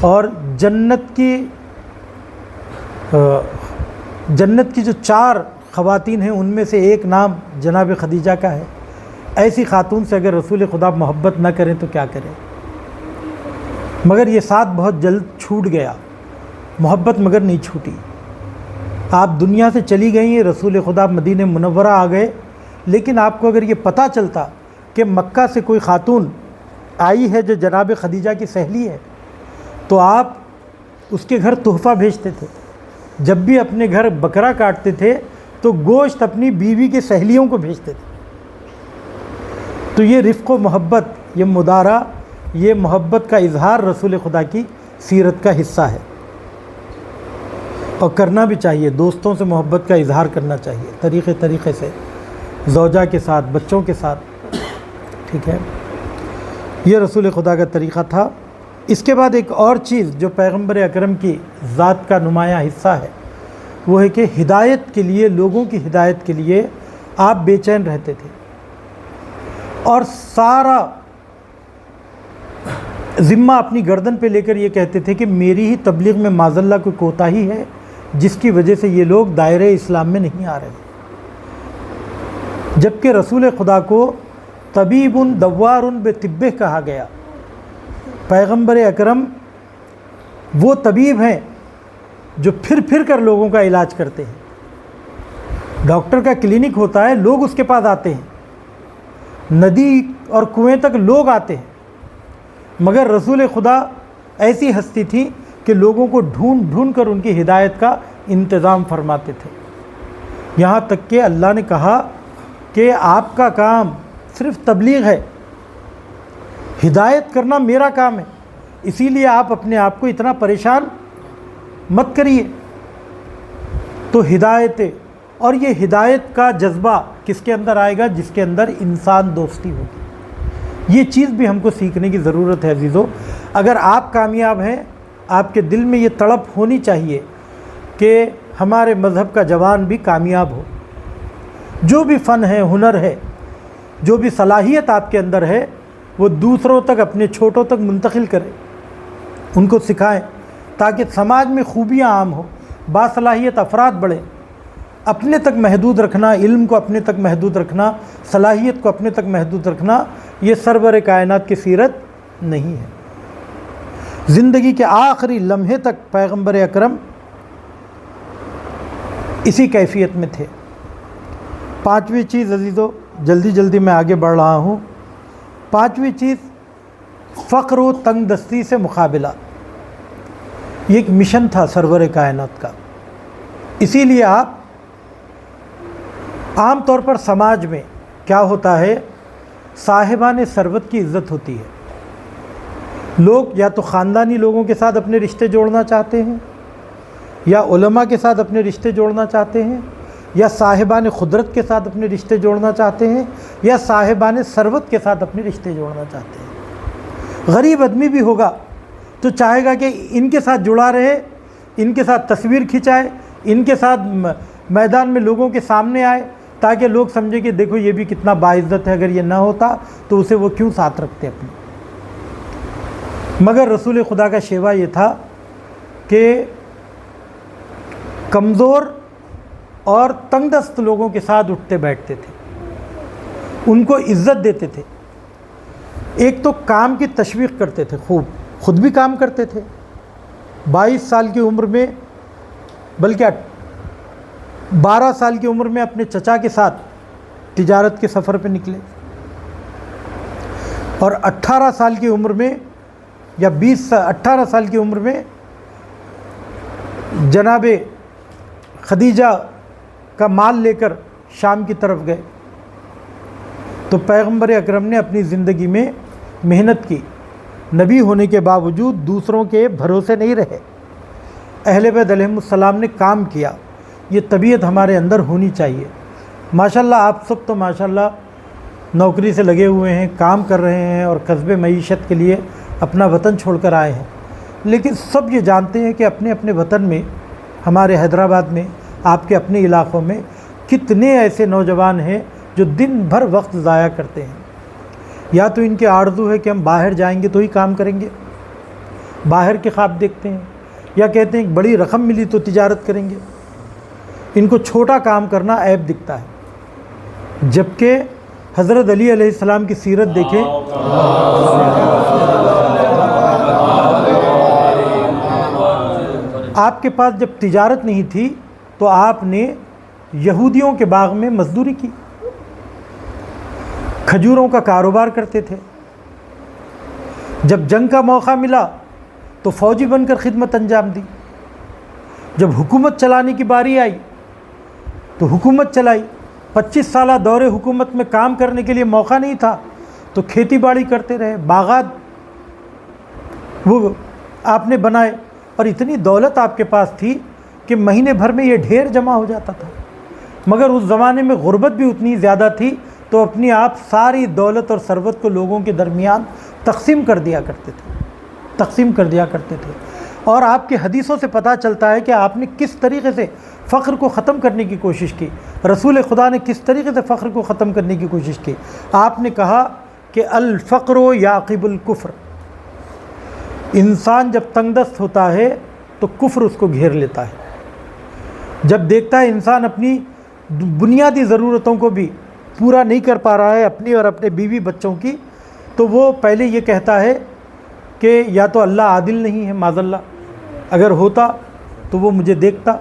اور جنت کی جو 4 خواتین ہیں ان میں سے ایک نام جناب خدیجہ کا ہے۔ ایسی خاتون سے اگر رسول خدا محبت نہ کریں تو کیا کریں؟ مگر یہ ساتھ بہت جلد چھوٹ گیا، محبت مگر نہیں چھوٹی۔ آپ دنیا سے چلی گئیں، رسول خدا مدینہ منورہ آ گئے، لیکن آپ کو اگر یہ پتہ چلتا کہ مکہ سے کوئی خاتون آئی ہے جو جناب خدیجہ کی سہیلی ہے تو آپ اس کے گھر تحفہ بھیجتے تھے۔ جب بھی اپنے گھر بکرا کاٹتے تھے تو گوشت اپنی بیوی کے سہیلیوں کو بھیجتے تھے۔ تو یہ رفق و محبت، یہ مدارہ، یہ محبت کا اظہار رسول خدا کی سیرت کا حصہ ہے، اور کرنا بھی چاہیے۔ دوستوں سے محبت کا اظہار کرنا چاہیے طریقے سے، زوجہ کے ساتھ، بچوں کے ساتھ، ٹھیک ہے۔ یہ رسول خدا کا طریقہ تھا۔ اس کے بعد ایک اور چیز جو پیغمبر اکرم کی ذات کا نمایاں حصہ ہے وہ ہے کہ ہدایت کے لیے، لوگوں کی ہدایت کے لیے آپ بے چین رہتے تھے، اور سارا ذمہ اپنی گردن پہ لے کر یہ کہتے تھے کہ میری ہی تبلیغ میں معاذ اللہ کوئی کوتاہی ہے جس کی وجہ سے یہ لوگ دائرۂ اسلام میں نہیں آ رہے، جبکہ رسول خدا کو طبیب دوار بطبہ کہا گیا۔ پیغمبر اکرم وہ طبیب ہیں جو پھر پھر کر لوگوں کا علاج کرتے ہیں۔ ڈاکٹر کا کلینک ہوتا ہے، لوگ اس کے پاس آتے ہیں، ندی اور کنویں تک لوگ آتے ہیں، مگر رسول خدا ایسی ہستی تھی کہ لوگوں کو ڈھونڈ ڈھونڈ کر ان کی ہدایت کا انتظام فرماتے تھے۔ یہاں تک کہ اللہ نے کہا کہ آپ کا کام صرف تبلیغ ہے، ہدایت کرنا میرا کام ہے، اسی لیے آپ اپنے آپ کو اتنا پریشان مت کریے۔ تو ہدایت، اور یہ ہدایت کا جذبہ کس کے اندر آئے گا؟ جس کے اندر انسان دوستی ہوگی۔ یہ چیز بھی ہم کو سیکھنے کی ضرورت ہے عزیزو۔ اگر آپ کامیاب ہیں، آپ کے دل میں یہ تڑپ ہونی چاہیے کہ ہمارے مذہب کا جوان بھی کامیاب ہو، جو بھی فن ہے، ہنر ہے، جو بھی صلاحیت آپ کے اندر ہے، وہ دوسروں تک، اپنے چھوٹوں تک منتقل کرے، ان کو سکھائیں، تاکہ سماج میں خوبیاں عام ہوں، باصلاحیت افراد بڑھیں۔ اپنے تک محدود رکھنا، علم کو اپنے تک محدود رکھنا، صلاحیت کو اپنے تک محدود رکھنا، یہ سرور کائنات کی سیرت نہیں ہے۔ زندگی کے آخری لمحے تک پیغمبر اکرم اسی کیفیت میں تھے۔ پانچویں چیز عزیزو، جلدی میں آگے بڑھ رہا ہوں، پانچویں چیز فقر و تنگ دستی سے مقابلہ۔ یہ ایک مشن تھا سرور کائنات کا۔ اسی لیے آپ عام طور پر سماج میں کیا ہوتا ہے، صاحبان ثروت کی عزت ہوتی ہے۔ لوگ یا تو خاندانی لوگوں کے ساتھ اپنے رشتے جوڑنا چاہتے ہیں، یا علماء کے ساتھ اپنے رشتے جوڑنا چاہتے ہیں، یا صاحبان قدرت کے ساتھ اپنے رشتے جوڑنا چاہتے ہیں، یا صاحبان ثروت کے ساتھ اپنے رشتے جوڑنا چاہتے ہیں۔ غریب آدمی بھی ہوگا تو چاہے گا کہ ان کے ساتھ جڑا رہے، ان کے ساتھ تصویر کھنچائے، ان کے ساتھ میدان میں لوگوں کے سامنے آئے، تاکہ لوگ سمجھیں کہ دیکھو یہ بھی کتنا باعزت ہے، اگر یہ نہ ہوتا تو اسے وہ کیوں ساتھ رکھتے اپنے۔ مگر رسول خدا کا شیوا یہ تھا کہ کمزور اور تنگ دست لوگوں کے ساتھ اٹھتے بیٹھتے تھے، ان کو عزت دیتے تھے۔ ایک تو کام کی تشویق کرتے تھے، خوب خود بھی کام کرتے تھے۔ 22 سال کی عمر میں، بلکہ 12 سال کی عمر میں اپنے چچا کے ساتھ تجارت کے سفر پہ نکلے، اور 18 سال کی عمر میں یا 18 سال کی عمر میں جناب خدیجہ کا مال لے کر شام کی طرف گئے۔ تو پیغمبر اکرم نے اپنی زندگی میں محنت کی، نبی ہونے کے باوجود دوسروں کے بھروسے نہیں رہے، اہل بیت علیہم السلام نے کام کیا۔ یہ طبیعت ہمارے اندر ہونی چاہیے۔ ماشاءاللہ آپ سب تو ماشاءاللہ نوکری سے لگے ہوئے ہیں، کام کر رہے ہیں، اور کسب معیشت کے لیے اپنا وطن چھوڑ کر آئے ہیں، لیکن سب یہ جانتے ہیں کہ اپنے اپنے وطن میں، ہمارے حیدرآباد میں، آپ کے اپنے علاقوں میں کتنے ایسے نوجوان ہیں جو دن بھر وقت ضائع کرتے ہیں۔ یا تو ان کے آرزو ہے کہ ہم باہر جائیں گے تو ہی کام کریں گے، باہر کے خواب دیکھتے ہیں، یا کہتے ہیں بڑی رقم ملی تو تجارت کریں گے۔ ان کو چھوٹا کام کرنا عیب دکھتا ہے، جبکہ حضرت علی علیہ السلام کی سیرت دیکھیں، آپ کے پاس جب تجارت نہیں تھی تو آپ نے یہودیوں کے باغ میں مزدوری کی، کھجوروں کا کاروبار کرتے تھے۔ جب جنگ کا موقع ملا تو فوجی بن کر خدمت انجام دی، جب حکومت چلانے کی باری آئی تو حکومت چلائی۔ 25 سالہ دور حکومت میں کام کرنے کے لیے موقع نہیں تھا تو کھیتی باڑی کرتے رہے، باغات وہ آپ نے بنائے، اور اتنی دولت آپ کے پاس تھی کہ مہینے بھر میں یہ ڈھیر جمع ہو جاتا تھا۔ مگر اس زمانے میں غربت بھی اتنی زیادہ تھی تو اپنی آپ ساری دولت اور ثروت کو لوگوں کے درمیان تقسیم کر دیا کرتے تھے۔ اور آپ کی حدیثوں سے پتہ چلتا ہے کہ آپ نے کس طریقے سے فقر کو ختم کرنے کی کوشش کی، رسول خدا نے کس طریقے سے فقر کو ختم کرنے کی کوشش کی۔ آپ نے کہا کہ الفقر یعقب الکفر، انسان جب تنگ دست ہوتا ہے تو کفر اس کو گھیر لیتا ہے. جب دیکھتا ہے انسان اپنی بنیادی ضرورتوں کو بھی پورا نہیں کر پا رہا ہے، اپنی اور اپنے بیوی بچوں کی، تو وہ پہلے یہ کہتا ہے کہ یا تو اللہ عادل نہیں ہے معاذ اللہ، اگر ہوتا تو وہ مجھے دیکھتا.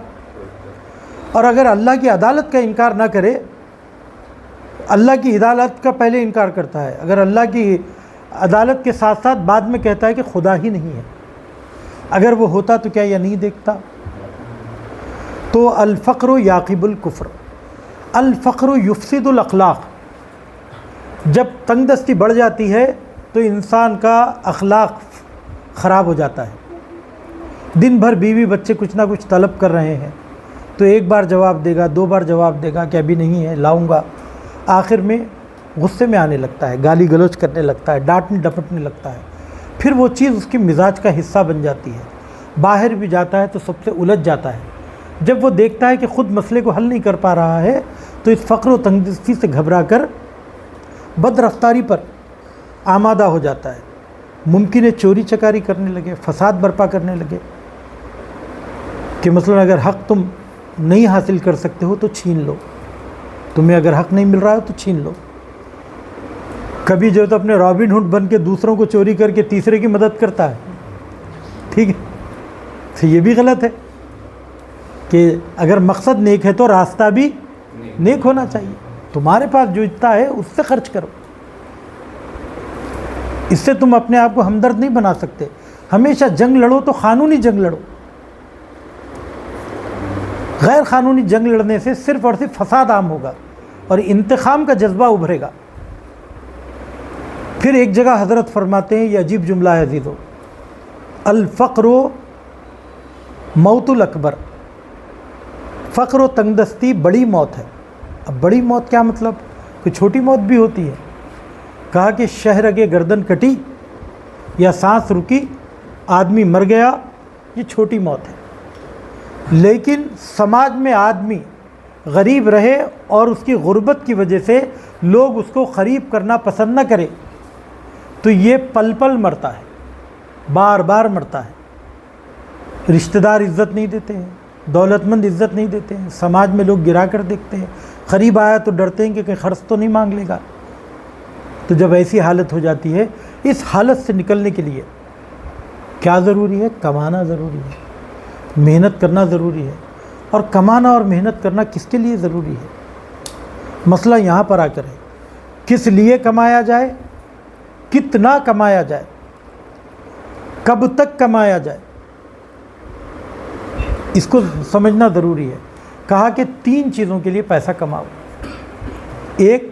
اور اگر اللہ کی عدالت کا انکار نہ کرے، اللہ کی عدالت کا پہلے انکار کرتا ہے، اگر اللہ کی عدالت کے ساتھ ساتھ بعد میں کہتا ہے کہ خدا ہی نہیں ہے، اگر وہ ہوتا تو کیا یہ نہیں دیکھتا؟ تو الفقر یعقب الکفر، الفقر یفسد الاخلاق. جب تنگ دستی بڑھ جاتی ہے تو انسان کا اخلاق خراب ہو جاتا ہے. دن بھر بیوی بچے کچھ نہ کچھ طلب کر رہے ہیں تو ایک بار جواب دے گا، 2 بار جواب دے گا کہ ابھی نہیں ہے لاؤں گا، آخر میں غصے میں آنے لگتا ہے، گالی گلوچ کرنے لگتا ہے، ڈانٹنے ڈپٹنے لگتا ہے. پھر وہ چیز اس کی مزاج کا حصہ بن جاتی ہے. باہر بھی جاتا ہے تو سب سے الجھ جاتا ہے. جب وہ دیکھتا ہے کہ خود مسئلے کو حل نہیں کر پا رہا ہے تو اس فقر و تنگدستی سے گھبرا کر بد رفتاری پر آمادہ ہو جاتا ہے. ممکن ہے چوری چکاری کرنے لگے، فساد برپا کرنے لگے کہ مثلا اگر حق تم نہیں حاصل کر سکتے ہو تو چھین لو، تمہیں اگر حق نہیں مل رہا ہے تو چھین لو. کبھی جو تو اپنے رابن ہوڈ بن کے دوسروں کو چوری کر کے تیسرے کی مدد کرتا ہے. ٹھیک ہے، تو یہ بھی غلط ہے کہ اگر مقصد نیک ہے تو راستہ بھی نیک ہونا چاہیے. تمہارے پاس جو اتنا ہے اس سے خرچ کرو، اس سے تم اپنے آپ کو ہمدرد نہیں بنا سکتے. ہمیشہ جنگ لڑو تو قانونی جنگ لڑو. غیر قانونی جنگ لڑنے سے صرف اور صرف فساد عام ہوگا اور انتقام کا جذبہ ابھرے گا. پھر ایک جگہ حضرت فرماتے ہیں، یہ عجیب جملہ ہے عزیزو، الفقر موت الاکبر، فقر و تنگ دستی بڑی موت ہے. اب بڑی موت کیا مطلب؟ کوئی چھوٹی موت بھی ہوتی ہے. کہا کہ شہرگے گردن کٹی یا سانس رکی، آدمی مر گیا، یہ چھوٹی موت ہے. لیکن سماج میں آدمی غریب رہے اور اس کی غربت کی وجہ سے لوگ اس کو قریب کرنا پسند نہ کرے تو یہ پل پل مرتا ہے، بار بار مرتا ہے. رشتہ دار عزت نہیں دیتے ہیں، دولت مند عزت نہیں دیتے ہیں، سماج میں لوگ گرا کر دیکھتے ہیں، قریب آیا تو ڈرتے ہیں کہ کہیں خرچ تو نہیں مانگ لے گا. تو جب ایسی حالت ہو جاتی ہے، اس حالت سے نکلنے کے لیے کیا ضروری ہے؟ کمانا ضروری ہے، محنت کرنا ضروری ہے. اور کمانا اور محنت کرنا کس کے لیے ضروری ہے؟ مسئلہ یہاں پر آ کر ہے، کس لیے کمایا جائے، کتنا کمایا جائے، کب تک کمایا جائے، اس کو سمجھنا ضروری ہے. کہا کہ 3 چیزوں کے لیے پیسہ کماؤ. ایک،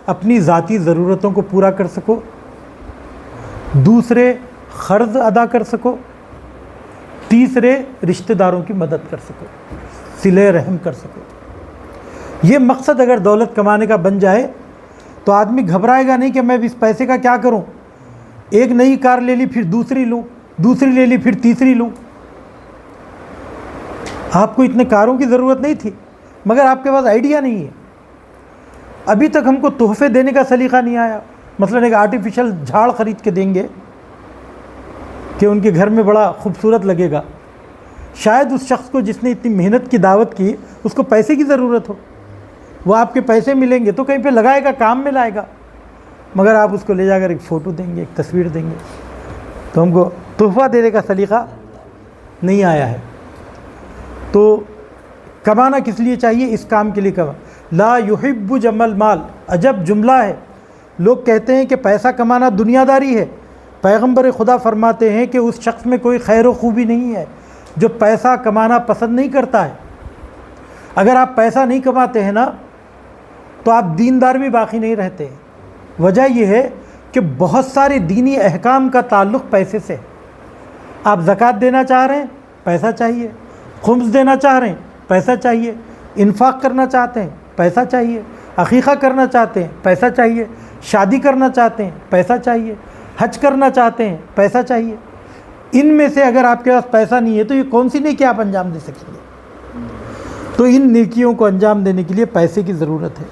اپنی ذاتی ضرورتوں کو پورا کر سکو. دوسرے، قرض ادا کر سکو. تیسرے، رشتہ داروں کی مدد کر سکو، صلہ رحم کر سکو. یہ مقصد اگر دولت کمانے کا بن جائے تو آدمی گھبرائے گا نہیں کہ میں اس پیسے کا کیا کروں. ایک نئی کار لے لی پھر دوسری لوں، دوسری لے لی پھر تیسری لوں. آپ کو اتنے کاروں کی ضرورت نہیں تھی مگر آپ کے پاس آئیڈیا نہیں ہے. ابھی تک ہم کو تحفے دینے کا سلیقہ نہیں آیا. مثلا ایک آرٹیفیشل جھاڑ خرید کے دیں گے کہ ان کے گھر میں بڑا خوبصورت لگے گا. شاید اس شخص کو جس نے اتنی محنت کی دعوت کی اس کو پیسے کی ضرورت ہو، وہ آپ کے پیسے ملیں گے تو کہیں پہ لگائے گا، کام میں لائے گا. مگر آپ اس کو لے جا کر ایک فوٹو دیں گے، ایک تصویر دیں گے. تو ہم کو تحفہ دینے کا سلیقہ نہیں آیا ہے. تو کمانا کس لیے چاہیے؟ اس کام کے لیے کما. لا یحب جمع المال، عجب جملہ ہے. لوگ کہتے ہیں کہ پیسہ کمانا دنیا داری ہے. پیغمبر خدا فرماتے ہیں کہ اس شخص میں کوئی خیر و خوبی نہیں ہے جو پیسہ کمانا پسند نہیں کرتا ہے. اگر آپ پیسہ نہیں کماتے ہیں نا تو آپ دیندار بھی باقی نہیں رہتے. وجہ یہ ہے کہ بہت سارے دینی احکام کا تعلق پیسے سے ہے. آپ زکوٰۃ دینا چاہ رہے ہیں، پیسہ چاہیے. خمس دینا چاہ رہے ہیں، پیسہ چاہیے. انفاق کرنا چاہتے ہیں، پیسہ چاہیے. عقیقہ کرنا چاہتے ہیں، پیسہ چاہیے. شادی کرنا چاہتے ہیں، پیسہ چاہیے. حج کرنا چاہتے ہیں، پیسہ چاہیے. ان میں سے اگر آپ کے پاس پیسہ نہیں ہے تو یہ کون سی نیکی آپ انجام دے سکیں گے؟ تو ان نیکیوں کو انجام دینے کے لیے پیسے کی ضرورت ہے.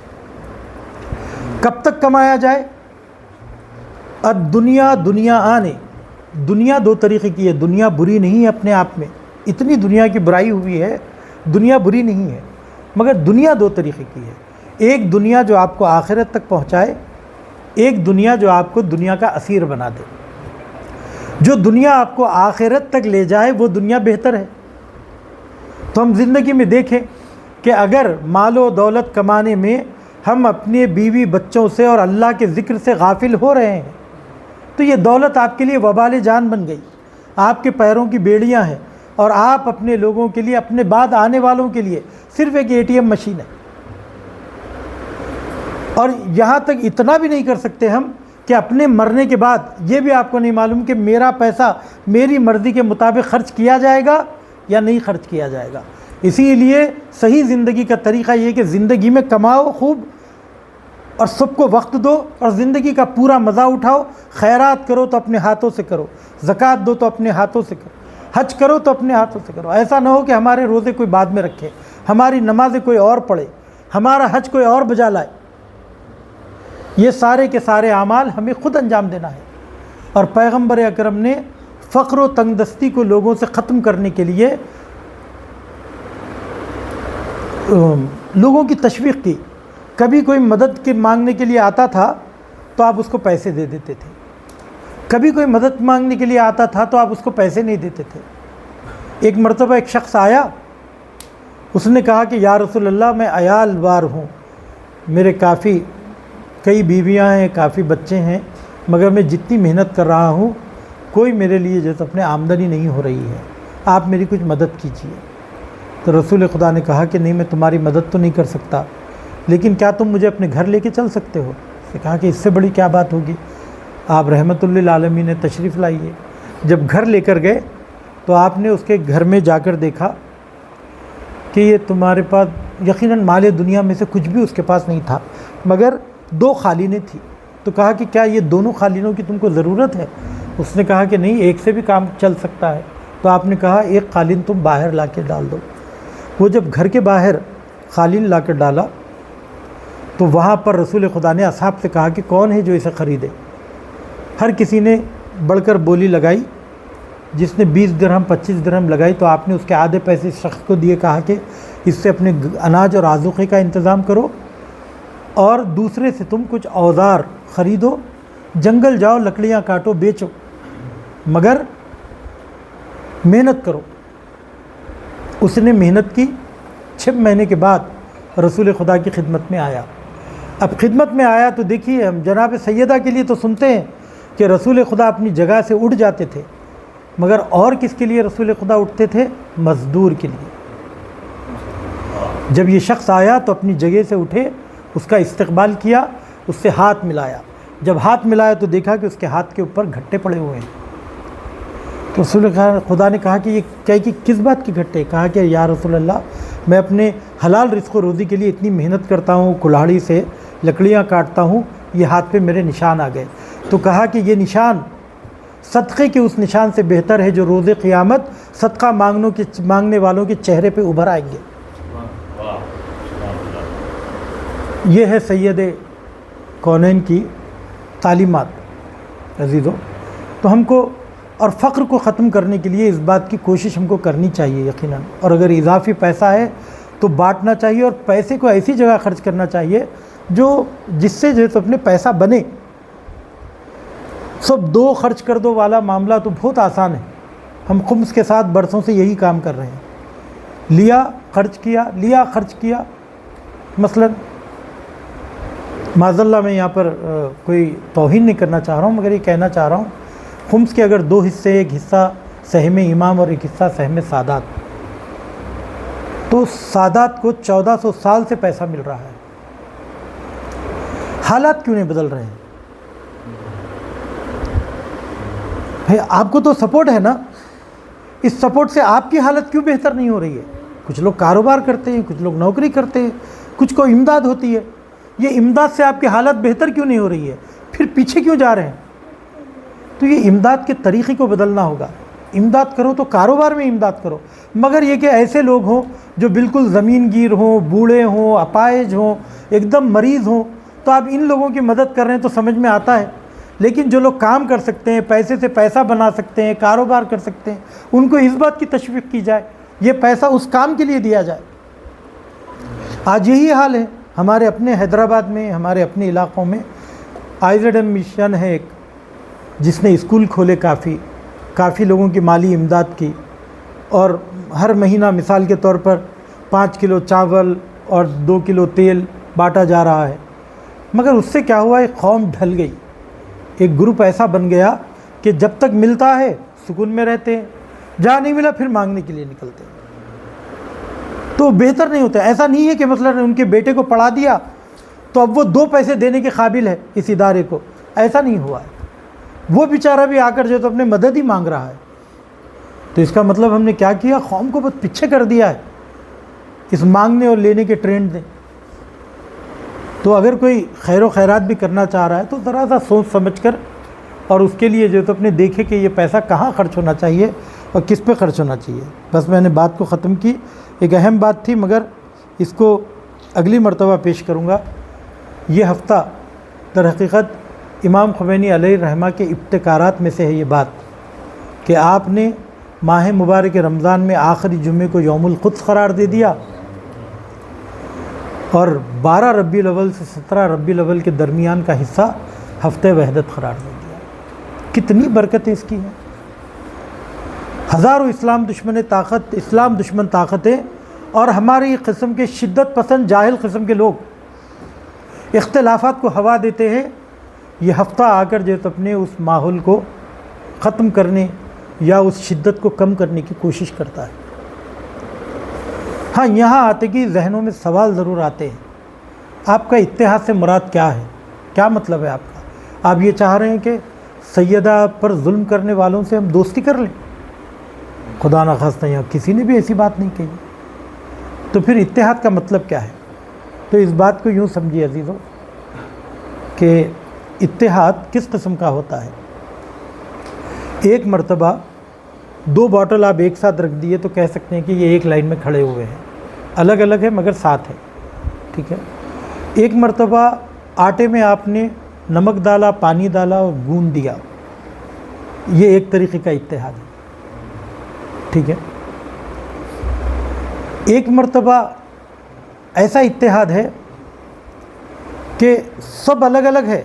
کب تک کمایا جائے؟ الدنیا دنیا آنے دنیا دو طریقے کی ہے، دنیا بری نہیں ہے اپنے آپ میں، اتنی دنیا کی برائی ہوئی ہے، دنیا بری نہیں ہے، مگر دنیا دو طریقے کی ہے۔ ایک دنیا جو آپ کو آخرت تک پہنچائے، ایک دنیا جو آپ کو دنیا کا اسیر بنا دے۔ جو دنیا آپ کو آخرت تک لے جائے وہ دنیا بہتر ہے۔ تو ہم زندگی میں دیکھیں کہ اگر مال و دولت کمانے میں ہم اپنے بیوی بچوں سے اور اللہ کے ذکر سے غافل ہو رہے ہیں تو یہ دولت آپ کے لیے وبال جان بن گئی، آپ کے پیروں کی بیڑیاں ہیں، اور آپ اپنے لوگوں کے لیے، اپنے بعد آنے والوں کے لیے صرف ایک ATM مشین ہے۔ اور یہاں تک اتنا بھی نہیں کر سکتے ہم کہ اپنے مرنے کے بعد یہ بھی آپ کو نہیں معلوم کہ میرا پیسہ میری مرضی کے مطابق خرچ کیا جائے گا یا نہیں خرچ کیا جائے گا۔ اسی لیے صحیح زندگی کا طریقہ یہ کہ زندگی میں کماؤ خوب اور سب کو وقت دو اور زندگی کا پورا مزہ اٹھاؤ۔ خیرات کرو تو اپنے ہاتھوں سے کرو، زکوٰۃ دو تو اپنے ہاتھوں سے کرو، حج کرو تو اپنے ہاتھوں سے کرو۔ ایسا نہ ہو کہ ہمارے روزے کوئی بعد میں رکھے، ہماری نمازیں کوئی اور پڑھے، ہمارا حج کوئی اور بجا لائے۔ یہ سارے کے سارے اعمال ہمیں خود انجام دینا ہے۔ اور پیغمبر اکرم نے فقر و تنگ دستی کو لوگوں سے ختم کرنے کے لیے لوگوں کی تشویق کی۔ کبھی کوئی مدد کے مانگنے کے لیے آتا تھا تو آپ اس کو پیسے دے دیتے تھے، کبھی کوئی مدد مانگنے کے لیے آتا تھا تو آپ اس کو پیسے نہیں دیتے تھے۔ ایک مرتبہ ایک شخص آیا، اس نے کہا کہ یا رسول اللہ میں عیال وار ہوں، میرے کئی بیویاں ہیں، کافی بچے ہیں، مگر میں جتنی محنت کر رہا ہوں کوئی میرے لیے جیسے اپنے آمدنی نہیں ہو رہی ہے، آپ میری کچھ مدد کیجیے۔ تو رسول خدا نے کہا کہ نہیں، میں تمہاری مدد تو نہیں کر سکتا، لیکن کیا تم مجھے اپنے گھر لے کے چل سکتے ہو؟ اس نے کہا کہ اس سے بڑی کیا بات ہوگی، آپ رحمت للعالمین نے تشریف لائیے۔ جب گھر لے کر گئے تو آپ نے اس کے گھر میں جا کر دیکھا کہ یہ تمہارے پاس یقیناً مال دنیا میں سے کچھ بھی اس کے پاس نہیں تھا، مگر 2 قالینیں تھیں۔ تو کہا کہ کیا یہ دونوں قالینوں کی تم کو ضرورت ہے؟ اس نے کہا کہ نہیں، ایک سے بھی کام چل سکتا ہے۔ تو آپ نے کہا ایک قالین تم باہر لا کے ڈال دو۔ وہ جب گھر کے باہر قالین لا کر ڈالا تو وہاں پر رسول خدا نے اصحاب سے کہا کہ کون ہے جو اسے خریدے؟ ہر کسی نے بڑھ کر بولی لگائی، جس نے 20 درہم 25 درہم لگائی تو آپ نے اس کے آدھے پیسے اس شخص کو دیے، کہا کہ اس سے اپنے اناج اور آذوقے کا انتظام کرو، اور دوسرے سے تم کچھ اوزار خریدو، جنگل جاؤ، لکڑیاں کاٹو، بیچو، مگر محنت کرو۔ اس نے محنت کی، 6 مہینے کے بعد رسول خدا کی خدمت میں آیا۔ اب خدمت میں آیا تو دیکھیے، ہم جناب سیدہ کے لیے تو سنتے ہیں کہ رسول خدا اپنی جگہ سے اٹھ جاتے تھے، مگر اور کس کے لیے رسول خدا اٹھتے تھے؟ مزدور کے لیے۔ جب یہ شخص آیا تو اپنی جگہ سے اٹھے، اس کا استقبال کیا، اس سے ہاتھ ملایا۔ جب ہاتھ ملایا تو دیکھا کہ اس کے ہاتھ کے اوپر گھٹے پڑے ہوئے ہیں۔ تو رسول خدا نے کہا کہ یہ کس بات کی گھٹے؟ کہا کہ یا رسول اللہ، میں اپنے حلال رزق و روزی کے لیے اتنی محنت کرتا ہوں، کلاڑی سے لکڑیاں کاٹتا ہوں، یہ ہاتھ پہ میرے نشان آ گئے۔ تو کہا کہ یہ نشان صدقے کے اس نشان سے بہتر ہے جو روز قیامت صدقہ مانگنے والوں کے چہرے پہ ابھر آئیں گے۔ یہ ہے سید کونین کی تعلیمات عزیزو۔ تو ہم کو اور فقر کو ختم کرنے کے لیے اس بات کی کوشش ہم کو کرنی چاہیے یقیناً، اور اگر اضافی پیسہ ہے تو بانٹنا چاہیے، اور پیسے کو ایسی جگہ خرچ کرنا چاہیے جس سے اپنے پیسہ بنے۔ سب 2 خرچ کر دو والا معاملہ تو بہت آسان ہے، ہم خمس کے ساتھ برسوں سے یہی کام کر رہے ہیں، لیا خرچ کیا۔ مثلا معاذ اللہ میں یہاں پر کوئی توہین نہیں کرنا چاہ رہا ہوں، مگر یہ کہنا چاہ رہا ہوں، خمس کے اگر 2 حصے، ایک حصہ سہم امام اور ایک حصہ سہم سادات، تو سادات کو 1400 سال سے پیسہ مل رہا ہے۔ حالات کیوں نہیں بدل رہے ہیں؟ آپ کو تو سپورٹ ہے نا، اس سپورٹ سے آپ کی حالت کیوں بہتر نہیں ہو رہی ہے؟ کچھ لوگ کاروبار کرتے ہیں، کچھ لوگ نوکری کرتے ہیں، کچھ کو امداد ہوتی ہے، یہ امداد سے آپ کی حالت بہتر کیوں نہیں ہو رہی ہے؟ پھر پیچھے کیوں جا رہے ہیں؟ تو یہ امداد کے طریقے کو بدلنا ہوگا۔ امداد کرو تو کاروبار میں امداد کرو، مگر یہ کہ ایسے لوگ ہوں جو بالکل زمین گیر ہوں، بوڑھے ہوں، اپائج ہوں، ایک دم مریض ہوں، تو آپ ان لوگوں کی مدد کر رہے ہیں تو سمجھ میں آتا ہے، لیکن جو لوگ کام کر سکتے ہیں، پیسے سے پیسہ بنا سکتے ہیں، کاروبار کر سکتے ہیں، ان کو اس بات کی تشویق کی جائے، یہ پیسہ اس کام کے لیے دیا جائے۔ آج یہی حال ہے ہمارے اپنے حیدرآباد میں، ہمارے اپنے علاقوں میں۔ IZM مشن ہے ایک، جس نے اسکول کھولے، کافی لوگوں کی مالی امداد کی، اور ہر مہینہ مثال کے طور پر 5 کلو چاول اور 2 کلو تیل بانٹا جا رہا ہے۔ مگر اس سے کیا ہوا، ایک قوم ڈھل گئی، ایک گروپ ایسا بن گیا کہ جب تک ملتا ہے سکون میں رہتے ہیں، جہاں نہیں ملا پھر مانگنے کے لیے نکلتے ہیں۔ تو بہتر نہیں ہوتا۔ ایسا نہیں ہے کہ مثلا ان کے بیٹے کو پڑھا دیا تو اب وہ 2 پیسے دینے کے قابل ہے اس ادارے کو، ایسا نہیں ہوا ہے۔ وہ بیچارہ بھی آ کر جو تو اپنے مدد ہی مانگ رہا ہے۔ تو اس کا مطلب ہم نے کیا کیا، قوم کو بہت پیچھے کر دیا ہے اس مانگنے اور لینے کے ٹرینڈ نے۔ تو اگر کوئی خیر و خیرات بھی کرنا چاہ رہا ہے تو ذرا سا سوچ سمجھ کر، اور اس کے لیے جو تو اپنے دیکھے کہ یہ پیسہ کہاں خرچ ہونا چاہیے اور کس پہ خرچ ہونا چاہیے۔ بس میں نے بات کو ختم کی، ایک اہم بات تھی مگر اس کو اگلی مرتبہ پیش کروں گا۔ یہ ہفتہ در حقیقت امام خمینی علیہ الرحمہ کے ابتکارات میں سے ہے یہ بات، کہ آپ نے ماہ مبارک رمضان میں آخری جمعے کو یوم القدس قرار دے دیا، اور 12 ربیع الاول سے 17 ربیع الاول کے درمیان کا حصہ ہفتہ وحدت قرار دے دیا۔ کتنی برکتیں اس کی ہیں۔ ہزاروں اسلام دشمن طاقتیں اور ہماری قسم کے شدت پسند جاہل قسم کے لوگ اختلافات کو ہوا دیتے ہیں، یہ ہفتہ آ کر جو اپنے اس ماحول کو ختم کرنے یا اس شدت کو کم کرنے کی کوشش کرتا ہے۔ ہاں، یہاں آتے کہ ذہنوں میں سوال ضرور آتے ہیں، آپ کا اتحاد سے مراد کیا ہے؟ کیا مطلب ہے آپ کا؟ آپ یہ چاہ رہے ہیں کہ سیدہ پر ظلم کرنے والوں سے ہم دوستی کر لیں؟ خدا نخواستہ یہاں کسی نے بھی ایسی بات نہیں کہی۔ تو پھر اتحاد کا مطلب کیا ہے؟ تو اس بات کو یوں سمجھیے عزیزوں کہ اتحاد کس قسم کا ہوتا ہے۔ ایک مرتبہ 2 باٹل آپ ایک ساتھ رکھ دیے تو کہہ سکتے ہیں کہ یہ ایک لائن میں کھڑے ہوئے ہیں، الگ الگ ہے مگر ساتھ ہے، ٹھیک ہے۔ ایک مرتبہ آٹے میں آپ نے نمک ڈالا، پانی ڈالا اور گوندھ دیا، یہ ایک طریقے کا اتحاد ہے، ٹھیک ہے۔ ایک مرتبہ ایسا اتحاد ہے کہ سب الگ الگ ہے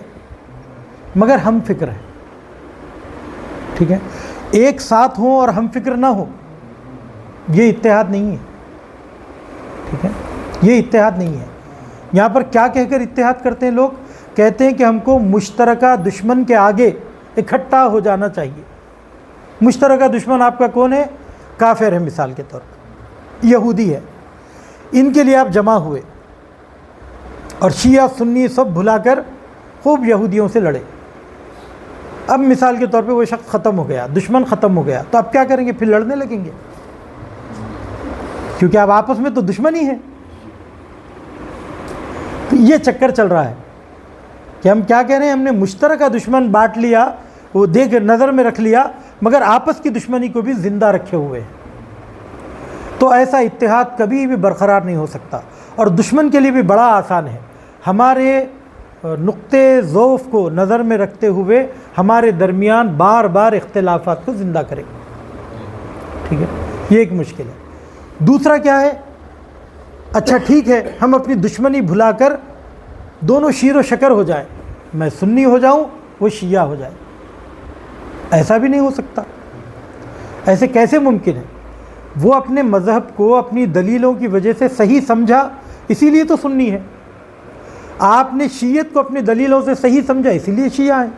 مگر ہم فکر ہے، ٹھیک ہے۔ ایک ساتھ ہوں اور ہم فکر نہ ہو، یہ اتحاد نہیں ہے، ٹھیک ہے، یہ اتحاد نہیں ہے۔ یہاں پر کیا کہہ کر اتحاد کرتے ہیں لوگ؟ کہتے ہیں کہ ہم کو مشترکہ دشمن کے آگے اکٹھا ہو جانا چاہیے۔ مشترکہ دشمن آپ کا کون ہے؟ کافر ہے، مثال کے طور پر یہودی ہے، ان کے لیے آپ جمع ہوئے اور شیعہ سنی سب بھلا کر خوب یہودیوں سے لڑے۔ اب مثال کے طور پہ وہ شخص ختم ہو گیا، دشمن ختم ہو گیا، تو اب کیا کریں گے؟ پھر لڑنے لگیں گے، کیونکہ اب آپس میں تو دشمن ہی ہے۔ تو یہ چکر چل رہا ہے کہ ہم کیا کہہ رہے ہیں، ہم نے مشترکہ دشمن بانٹ لیا، وہ دیکھ نظر میں رکھ لیا، مگر آپس کی دشمنی کو بھی زندہ رکھے ہوئے ہیں۔ تو ایسا اتحاد کبھی بھی برقرار نہیں ہو سکتا، اور دشمن کے لیے بھی بڑا آسان ہے ہمارے نقطے ضعف کو نظر میں رکھتے ہوئے ہمارے درمیان بار بار اختلافات کو زندہ کرے، ٹھیک ہے، یہ ایک مشکل ہے۔ دوسرا کیا ہے؟ اچھا ٹھیک ہے، ہم اپنی دشمنی بھلا کر دونوں شیر و شکر ہو جائیں، میں سنی ہو جاؤں وہ شیعہ ہو جائے، ایسا بھی نہیں ہو سکتا۔ ایسے کیسے ممکن ہے؟ وہ اپنے مذہب کو اپنی دلیلوں کی وجہ سے صحیح سمجھا، اسی لیے تو سنی ہے۔ آپ نے شیعت کو اپنی دلیلوں سے صحیح سمجھا، اسی لیے شیعہ ہیں۔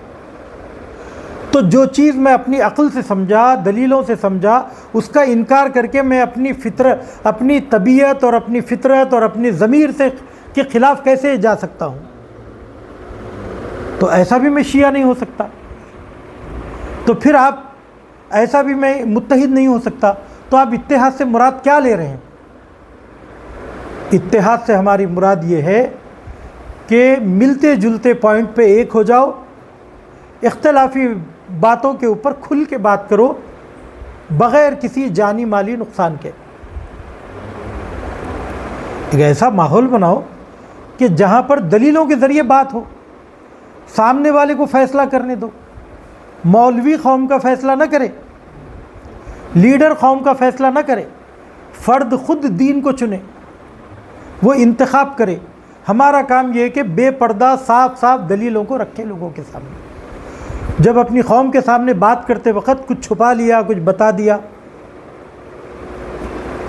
تو جو چیز میں اپنی عقل سے سمجھا، دلیلوں سے سمجھا، اس کا انکار کر کے میں اپنی طبیعت اور اپنی فطرت اور اپنی ضمیر کے خلاف کیسے جا سکتا ہوں؟ تو ایسا بھی میں شیعہ نہیں ہو سکتا، تو پھر آپ ایسا بھی میں متحد نہیں ہو سکتا۔ تو آپ اتحاد سے مراد کیا لے رہے ہیں؟ اتحاد سے ہماری مراد یہ ہے کہ ملتے جلتے پوائنٹ پہ ایک ہو جاؤ، اختلافی باتوں کے اوپر کھل کے بات کرو بغیر کسی جانی مالی نقصان کے۔ ایک ایسا ماحول بناؤ کہ جہاں پر دلیلوں کے ذریعے بات ہو، سامنے والے کو فیصلہ کرنے دو. مولوی قوم کا فیصلہ نہ کرے، لیڈر قوم کا فیصلہ نہ کرے، فرد خود دین کو چنے، وہ انتخاب کرے. ہمارا کام یہ ہے کہ بے پردہ صاف صاف دلیلوں کو رکھے لوگوں کے سامنے. جب اپنی قوم کے سامنے بات کرتے وقت کچھ چھپا لیا، کچھ بتا دیا،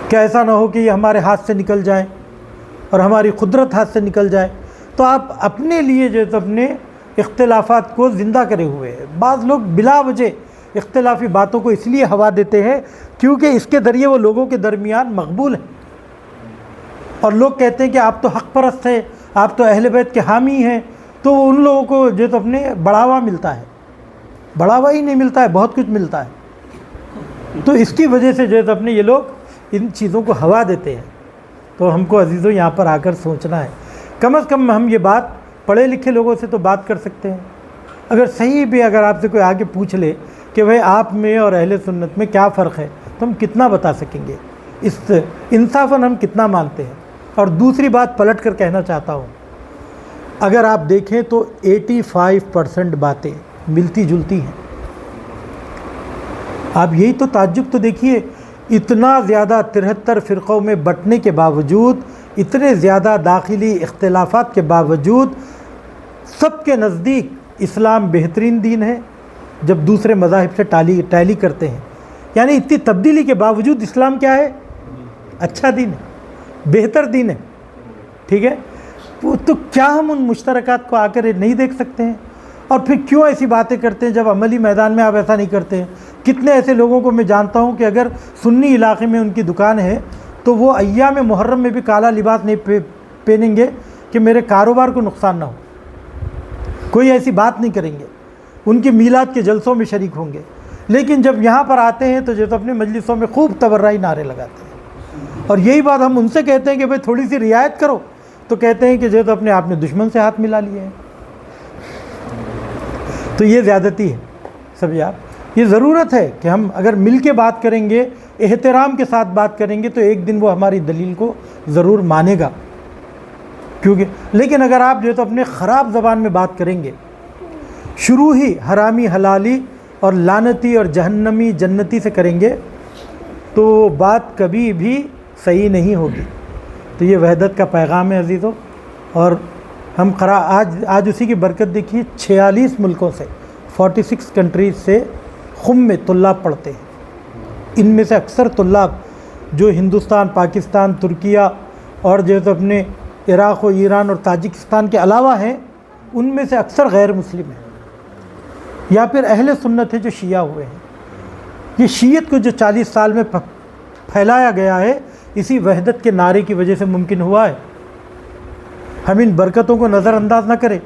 کہ ایسا نہ ہو کہ یہ ہمارے ہاتھ سے نکل جائے اور ہماری قدرت ہاتھ سے نکل جائے، تو آپ اپنے لیے جو ہے اپنے اختلافات کو زندہ کرے ہوئے ہیں. بعض لوگ بلا وجہ اختلافی باتوں کو اس لیے ہوا دیتے ہیں کیونکہ اس کے ذریعے وہ لوگوں کے درمیان مقبول ہیں، اور لوگ کہتے ہیں کہ آپ تو حق پرست ہیں، آپ تو اہل بیت کے حامی ہیں، تو ان لوگوں کو جو تو اپنے بڑھاوا ملتا ہے. بڑھاوا ہی نہیں ملتا ہے، بہت کچھ ملتا ہے. تو اس کی وجہ سے جو ہے اپنے یہ لوگ ان چیزوں کو ہوا دیتے ہیں. تو ہم کو عزیزوں یہاں پر آ کر سوچنا ہے، کم از کم ہم یہ بات پڑھے لکھے لوگوں سے تو بات کر سکتے ہیں. اگر صحیح بھی اگر آپ سے کوئی آگے پوچھ لے کہ بھائی آپ میں اور اہل سنت میں کیا فرق ہے، تو ہم کتنا بتا سکیں گے، اس انصافاً ہم کتنا مانتے ہیں. اور دوسری بات پلٹ کر کہنا چاہتا ہوں، اگر آپ دیکھیں تو 85% باتیں ملتی جلتی ہیں. آپ یہی تو تعجب تو دیکھیے، اتنا زیادہ 73 فرقوں میں بٹنے کے باوجود، اتنے زیادہ داخلی اختلافات کے باوجود، سب کے نزدیک اسلام بہترین دین ہے جب دوسرے مذاہب سے ٹیلی کرتے ہیں. یعنی اتنی تبدیلی کے باوجود اسلام کیا ہے؟ اچھا دین ہے، بہتر دین ہے. ٹھیک ہے، تو کیا ہم ان مشترکات کو آ کر نہیں دیکھ سکتے ہیں؟ اور پھر کیوں ایسی باتیں کرتے ہیں جب عملی میدان میں آپ ایسا نہیں کرتے ہیں؟ کتنے ایسے لوگوں کو میں جانتا ہوں کہ اگر سنی علاقے میں ان کی دکان ہے تو وہ ایام محرم میں بھی کالا لباس نہیں پہنیں گے کہ میرے کاروبار کو نقصان نہ ہو. کوئی ایسی بات نہیں کریں گے، ان کی میلاد کے جلسوں میں شریک ہوں گے. لیکن جب یہاں پر آتے ہیں تو جو اپنے مجلسوں میں خوب تبرعی نعرے لگاتے ہیں. اور یہی بات ہم ان سے کہتے ہیں کہ بھائی تھوڑی سی رعایت کرو، تو کہتے ہیں کہ جو تو اپنے آپ نے دشمن سے ہاتھ ملا لیے ہیں. تو یہ زیادتی ہے. سمجھے آپ، یہ ضرورت ہے کہ ہم اگر مل کے بات کریں گے، احترام کے ساتھ بات کریں گے، تو ایک دن وہ ہماری دلیل کو ضرور مانے گا. کیونکہ لیکن اگر آپ جو تو اپنے خراب زبان میں بات کریں گے، شروع ہی حرامی حلالی اور لعنتی اور جہنمی جنتی سے کریں گے، تو بات کبھی بھی صحیح نہیں ہوگی. تو یہ وحدت کا پیغام ہے عزیزوں. اور ہم آج اسی کی برکت دیکھیے، 46 ملکوں سے 46 کنٹریز سے خم میں طلاب پڑھتے ہیں. ان میں سے اکثر طلاب جو ہندوستان، پاکستان، ترکیہ اور جو تو اپنے عراق و ایران اور تاجکستان کے علاوہ ہیں، ان میں سے اکثر غیر مسلم ہیں یا پھر اہل سنت ہے جو شیعہ ہوئے ہیں. یہ شیعت کو جو 40 سال میں پھیلایا گیا ہے، اسی وحدت کے نعرے کی وجہ سے ممکن ہوا ہے. ہم ان برکتوں کو نظر انداز نہ کریں.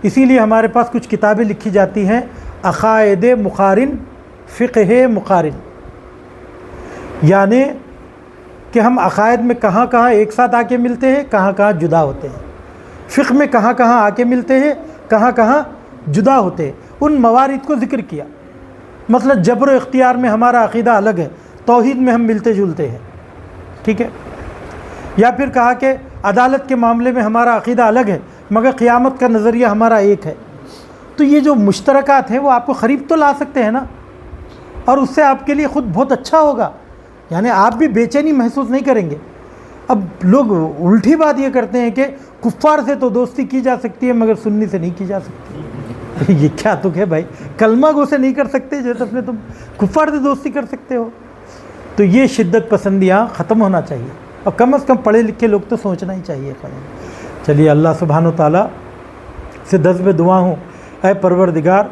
اسی لیے ہمارے پاس کچھ کتابیں لکھی جاتی ہیں، عقائد مقارن، فقہ مقارن، یعنی کہ ہم عقائد میں کہاں کہاں ایک ساتھ آ کے ملتے ہیں، کہاں کہاں جدا ہوتے ہیں. فقہ میں کہاں کہاں آ کے ملتے ہیں، کہاں کہاں جدا ہوتے ہیں. ان موارد کو ذکر کیا. مثلا جبر و اختیار میں ہمارا عقیدہ الگ ہے، توحید میں ہم ملتے جلتے ہیں. ٹھیک ہے. یا پھر کہا کہ عدالت کے معاملے میں ہمارا عقیدہ الگ ہے، مگر قیامت کا نظریہ ہمارا ایک ہے. تو یہ جو مشترکات ہیں وہ آپ کو قریب تو لا سکتے ہیں نا، اور اس سے آپ کے لیے خود بہت اچھا ہوگا. یعنی آپ بھی بے چینی محسوس نہیں کریں گے. اب لوگ الٹی بات یہ کرتے ہیں کہ کفار سے تو دوستی کی جا سکتی ہے مگر سنی سے نہیں کی جا سکتی. یہ کیا تک ہے بھائی؟ کلمہ گو سے نہیں کر سکتے جو اپنے تم کفار سے دوستی کر سکتے ہو. تو یہ شدت پسندیاں ختم ہونا چاہیے، اور کم از کم پڑھے لکھے لوگ تو سوچنا ہی چاہیے. چلیے اللہ سبحانہ و تعالیٰ سے دست میں دعا ہوں، اے پروردگار،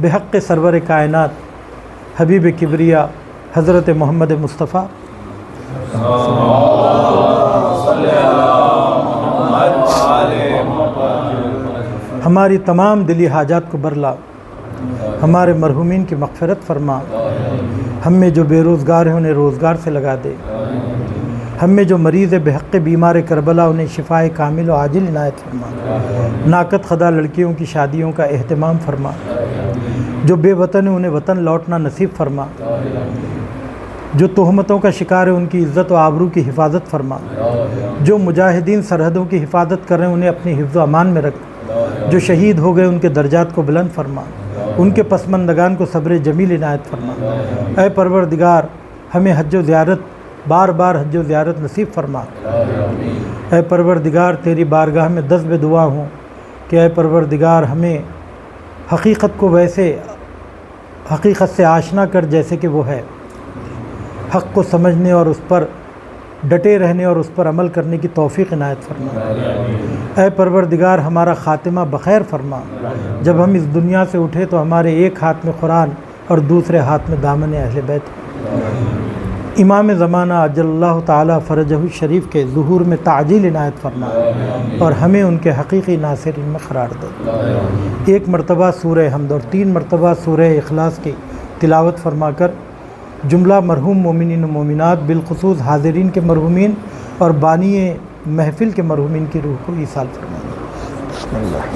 بحق سرور کائنات حبیب کبریا حضرت محمد مصطفیٰ ہماری تمام دلی حاجات کو برلا، ہمارے مرحومین کی مغفرت فرما. ہم میں جو بے روزگار ہیں انہیں روزگار سے لگا دے. ہم میں جو مریض بحق بیمار کربلا انہیں شفائے کامل و عاجل عنایت فرما. ناقد خدا لڑکیوں کی شادیوں کا اہتمام فرما. جو بے وطن ہیں انہیں وطن لوٹنا نصیب فرما. جو تہمتوں کا شکار ہے ان کی عزت و آبرو کی حفاظت فرما. جو مجاہدین سرحدوں کی حفاظت کر رہے ہیں انہیں اپنی حفظ و امان میں رکھ. جو شہید ہو گئے ان کے درجات کو بلند فرما، ان کے پسماندگان کو صبر جمیل عنایت فرما۔ اے پروردگار ہمیں حج و زیارت بار بار حج و زیارت نصیب فرما۔ اے پروردگار تیری بارگاہ میں دست بے دعا ہوں کہ اے پروردگار ہمیں حقیقت کو ویسے حقیقت سے آشنا کر جیسے کہ وہ ہے، حق کو سمجھنے اور اس پر ڈٹے رہنے اور اس پر عمل کرنے کی توفیق عنایت فرما۔ اے پروردگار ہمارا خاتمہ بخیر فرما، جب ہم اس دنیا سے اٹھے تو ہمارے ایک ہاتھ میں قرآن اور دوسرے ہاتھ میں دامن اہل بیت، امام زمانہ عجل اللہ تعالیٰ فرجہ الشریف کے ظہور میں تعجیل عنایت فرما اور ہمیں ان کے حقیقی ناصرین میں قرار دے۔ ایک مرتبہ سورہ حمد اور 3 مرتبہ سورہ اخلاص کی تلاوت فرما کر جملہ مرحوم مومنین و مومنات بالخصوص حاضرین کے مرحومین اور بانی محفل کے مرحومین کی روح کو ایصال فرما۔ بسم اللہ۔